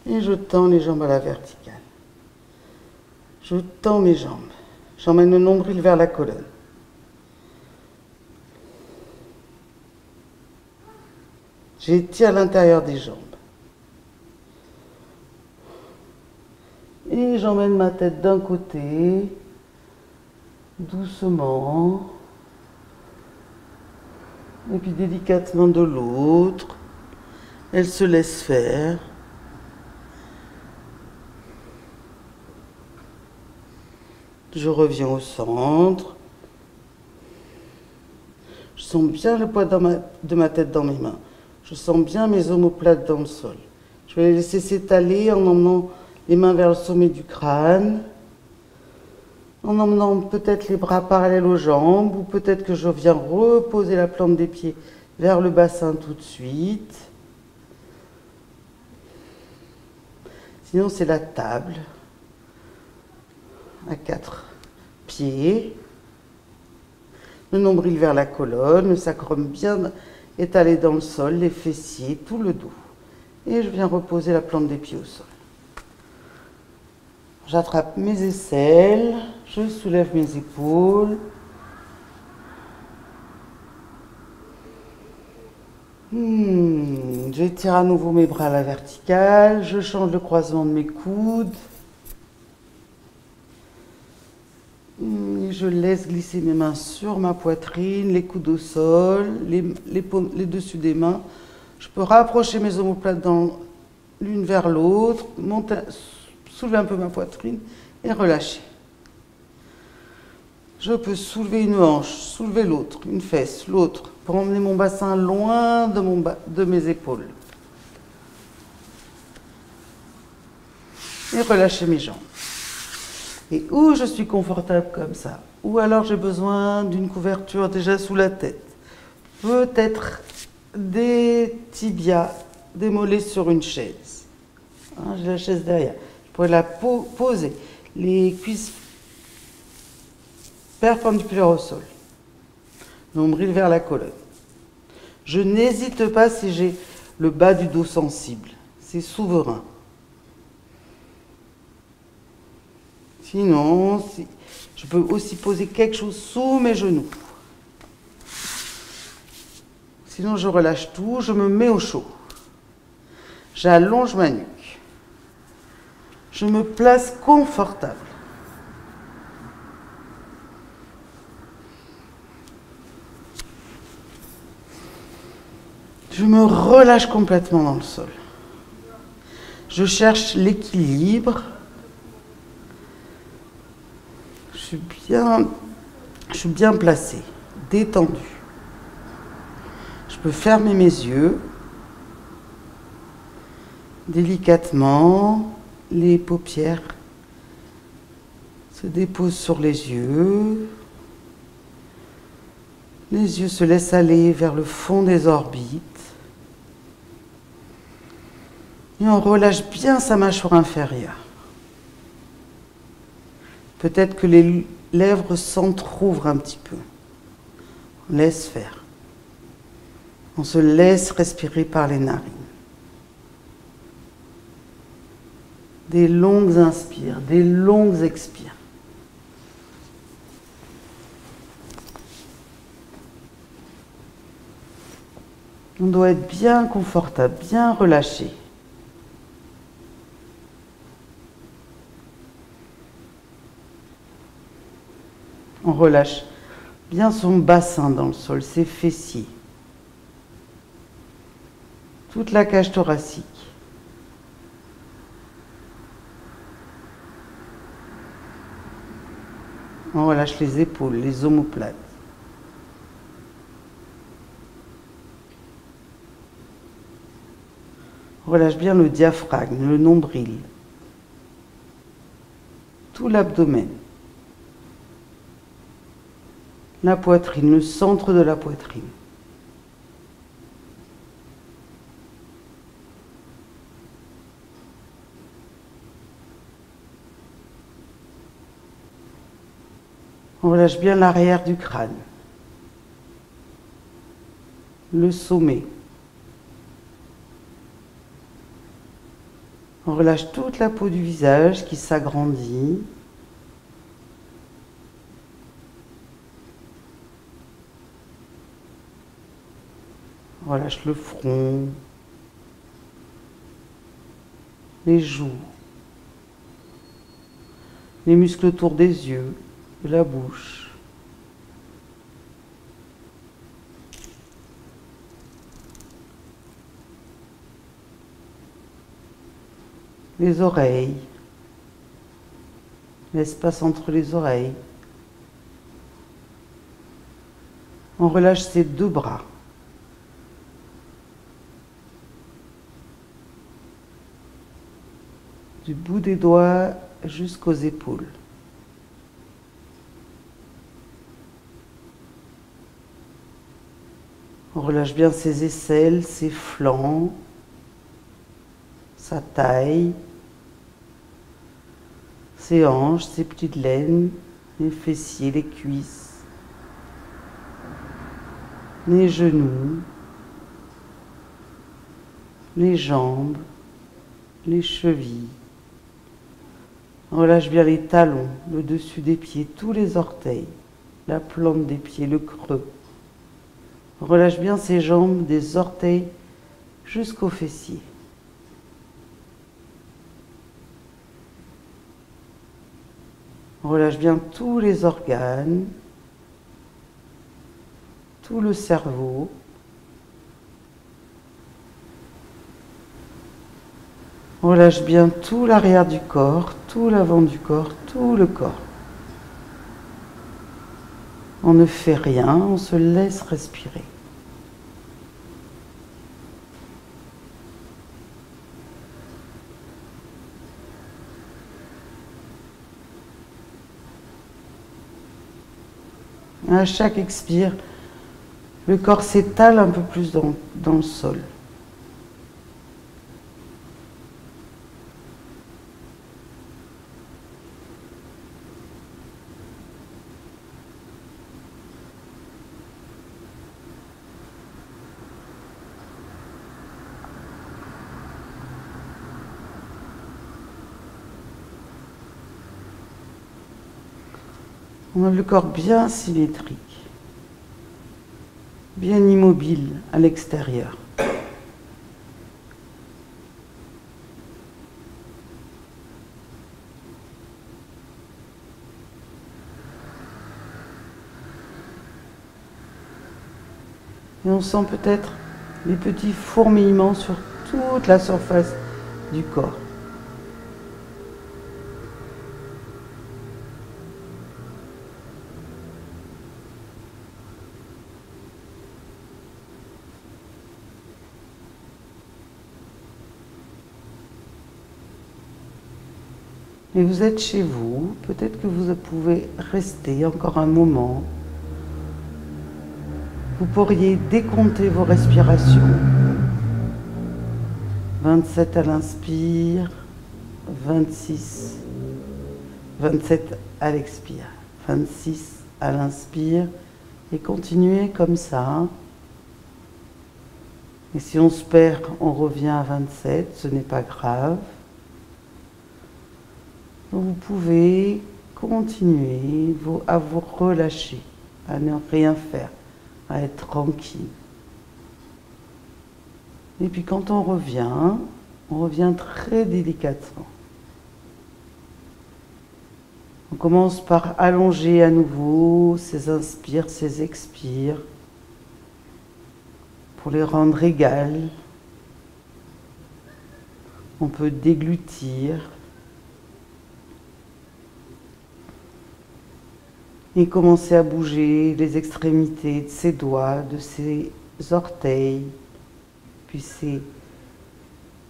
Et je tends les jambes à la verticale. Je tends mes jambes. J'emmène le nombril vers la colonne. J'étire l'intérieur des jambes. Et j'emmène ma tête d'un côté, doucement, et puis délicatement de l'autre. Elle se laisse faire. Je reviens au centre. Je sens bien le poids de ma tête dans mes mains. Je sens bien mes omoplates dans le sol. Je vais les laisser s'étaler en emmenant les mains vers le sommet du crâne, en emmenant peut-être les bras parallèles aux jambes, ou peut-être que je viens reposer la plante des pieds vers le bassin tout de suite. Sinon, c'est la table, à 4 pieds, le nombril vers la colonne, le sacrum bien étalé dans le sol, les fessiers, tout le dos. Et je viens reposer la plante des pieds au sol. J'attrape mes aisselles, je soulève mes épaules. J'étire à nouveau mes bras à la verticale, je change le croisement de mes coudes. Et je laisse glisser mes mains sur ma poitrine, les coudes au sol, les dessus des mains. Je peux rapprocher mes omoplates l'une vers l'autre, soulever un peu ma poitrine et relâcher. Je peux soulever une hanche, soulever l'autre, une fesse, l'autre, pour emmener mon bassin loin de mes épaules. Et relâcher mes jambes. Et où je suis confortable comme ça, ou alors j'ai besoin d'une couverture déjà sous la tête. Peut-être des tibias, des mollets sur une chaise. J'ai la chaise derrière. Je pourrais la poser, les cuisses perpendiculaires au sol. Nombril vers la colonne. Je n'hésite pas si j'ai le bas du dos sensible. C'est souverain. Sinon, je peux aussi poser quelque chose sous mes genoux. Sinon, je relâche tout, je me mets au chaud. J'allonge ma nuque. Je me place confortable. Je me relâche complètement dans le sol. Je cherche l'équilibre. Je suis bien placée, détendue. Je peux fermer mes yeux. Délicatement, les paupières se déposent sur les yeux. Les yeux se laissent aller vers le fond des orbites. Et on relâche bien sa mâchoire inférieure. Peut-être que les lèvres s'entr'ouvrent un petit peu. On laisse faire. On se laisse respirer par les narines. Des longues inspires, des longues expires. On doit être bien confortable, bien relâché. On relâche bien son bassin dans le sol, ses fessiers. Toute la cage thoracique. On relâche les épaules, les omoplates. On relâche bien le diaphragme, le nombril. Tout l'abdomen. La poitrine, le centre de la poitrine. On relâche bien l'arrière du crâne, le sommet. On relâche toute la peau du visage qui s'agrandit. On relâche le front, les joues, les muscles autour des yeux, de la bouche. Les oreilles, l'espace entre les oreilles. On relâche ses deux bras. Du bout des doigts jusqu'aux épaules. On relâche bien ses aisselles, ses flancs, sa taille, ses hanches, ses petites laines, les fessiers, les cuisses, les genoux, les jambes, les chevilles. On relâche bien les talons, le dessus des pieds, tous les orteils, la plante des pieds, le creux. On relâche bien ses jambes des orteils jusqu'aux fessiers. On relâche bien tous les organes, tout le cerveau. On relâche bien tout l'arrière du corps, tout l'avant du corps, tout le corps. On ne fait rien, on se laisse respirer. À chaque expire, le corps s'étale un peu plus dans le sol. On a le corps bien symétrique, bien immobile à l'extérieur. Et on sent peut-être des petits fourmillements sur toute la surface du corps. Et vous êtes chez vous, peut-être que vous pouvez rester encore un moment. Vous pourriez décompter vos respirations. 27 à l'inspire, 26, 27 à l'expire, 26 à l'inspire, et continuez comme ça. Et si on se perd, on revient à 27, ce n'est pas grave. Donc vous pouvez continuer à vous relâcher, à ne rien faire, à être tranquille. Et puis quand on revient très délicatement. On commence par allonger à nouveau ces inspires, ces expires, pour les rendre égales. On peut déglutir et commencer à bouger les extrémités de ses doigts, de ses orteils, puis ses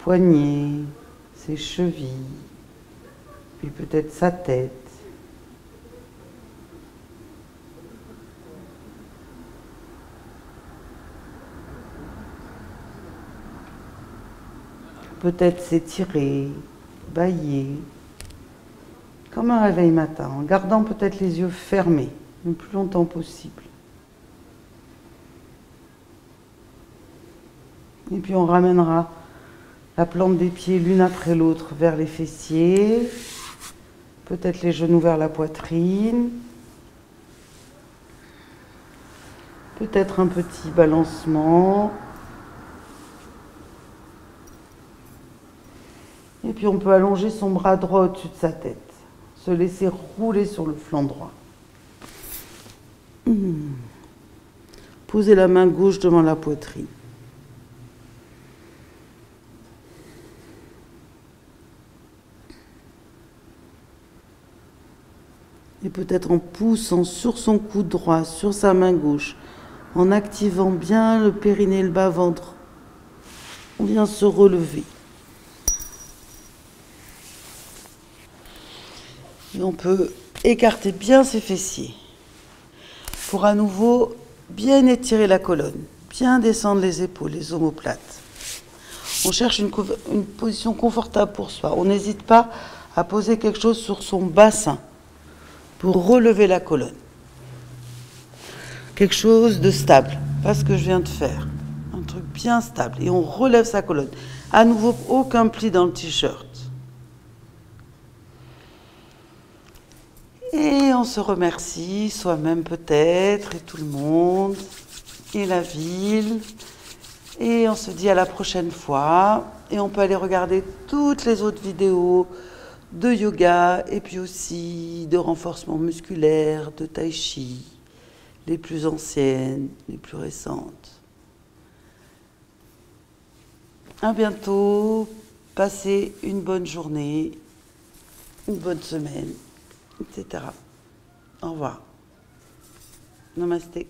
poignets, ses chevilles, puis peut-être sa tête. Peut-être s'étirer, bâiller, comme un réveil matin, en gardant peut-être les yeux fermés le plus longtemps possible. Et puis on ramènera la plante des pieds l'une après l'autre vers les fessiers, peut-être les genoux vers la poitrine, peut-être un petit balancement. Et puis on peut allonger son bras droit au-dessus de sa tête, se laisser rouler sur le flanc droit. Posez la main gauche devant la poitrine. Et peut-être en poussant sur son coude droit, sur sa main gauche, en activant bien le périnée et le bas-ventre, on vient se relever. Et on peut écarter bien ses fessiers pour à nouveau bien étirer la colonne, bien descendre les épaules, les omoplates. On cherche une position confortable pour soi. On n'hésite pas à poser quelque chose sur son bassin pour relever la colonne. Quelque chose de stable, pas ce que je viens de faire. Un truc bien stable. Et on relève sa colonne. À nouveau, aucun pli dans le t-shirt. Et on se remercie, soi-même peut-être, et tout le monde, et la ville. Et on se dit à la prochaine fois. Et on peut aller regarder toutes les autres vidéos de yoga, et puis aussi de renforcement musculaire, de tai chi, les plus anciennes, les plus récentes. À bientôt, passez une bonne journée, une bonne semaine, etc. Au revoir. Namasté.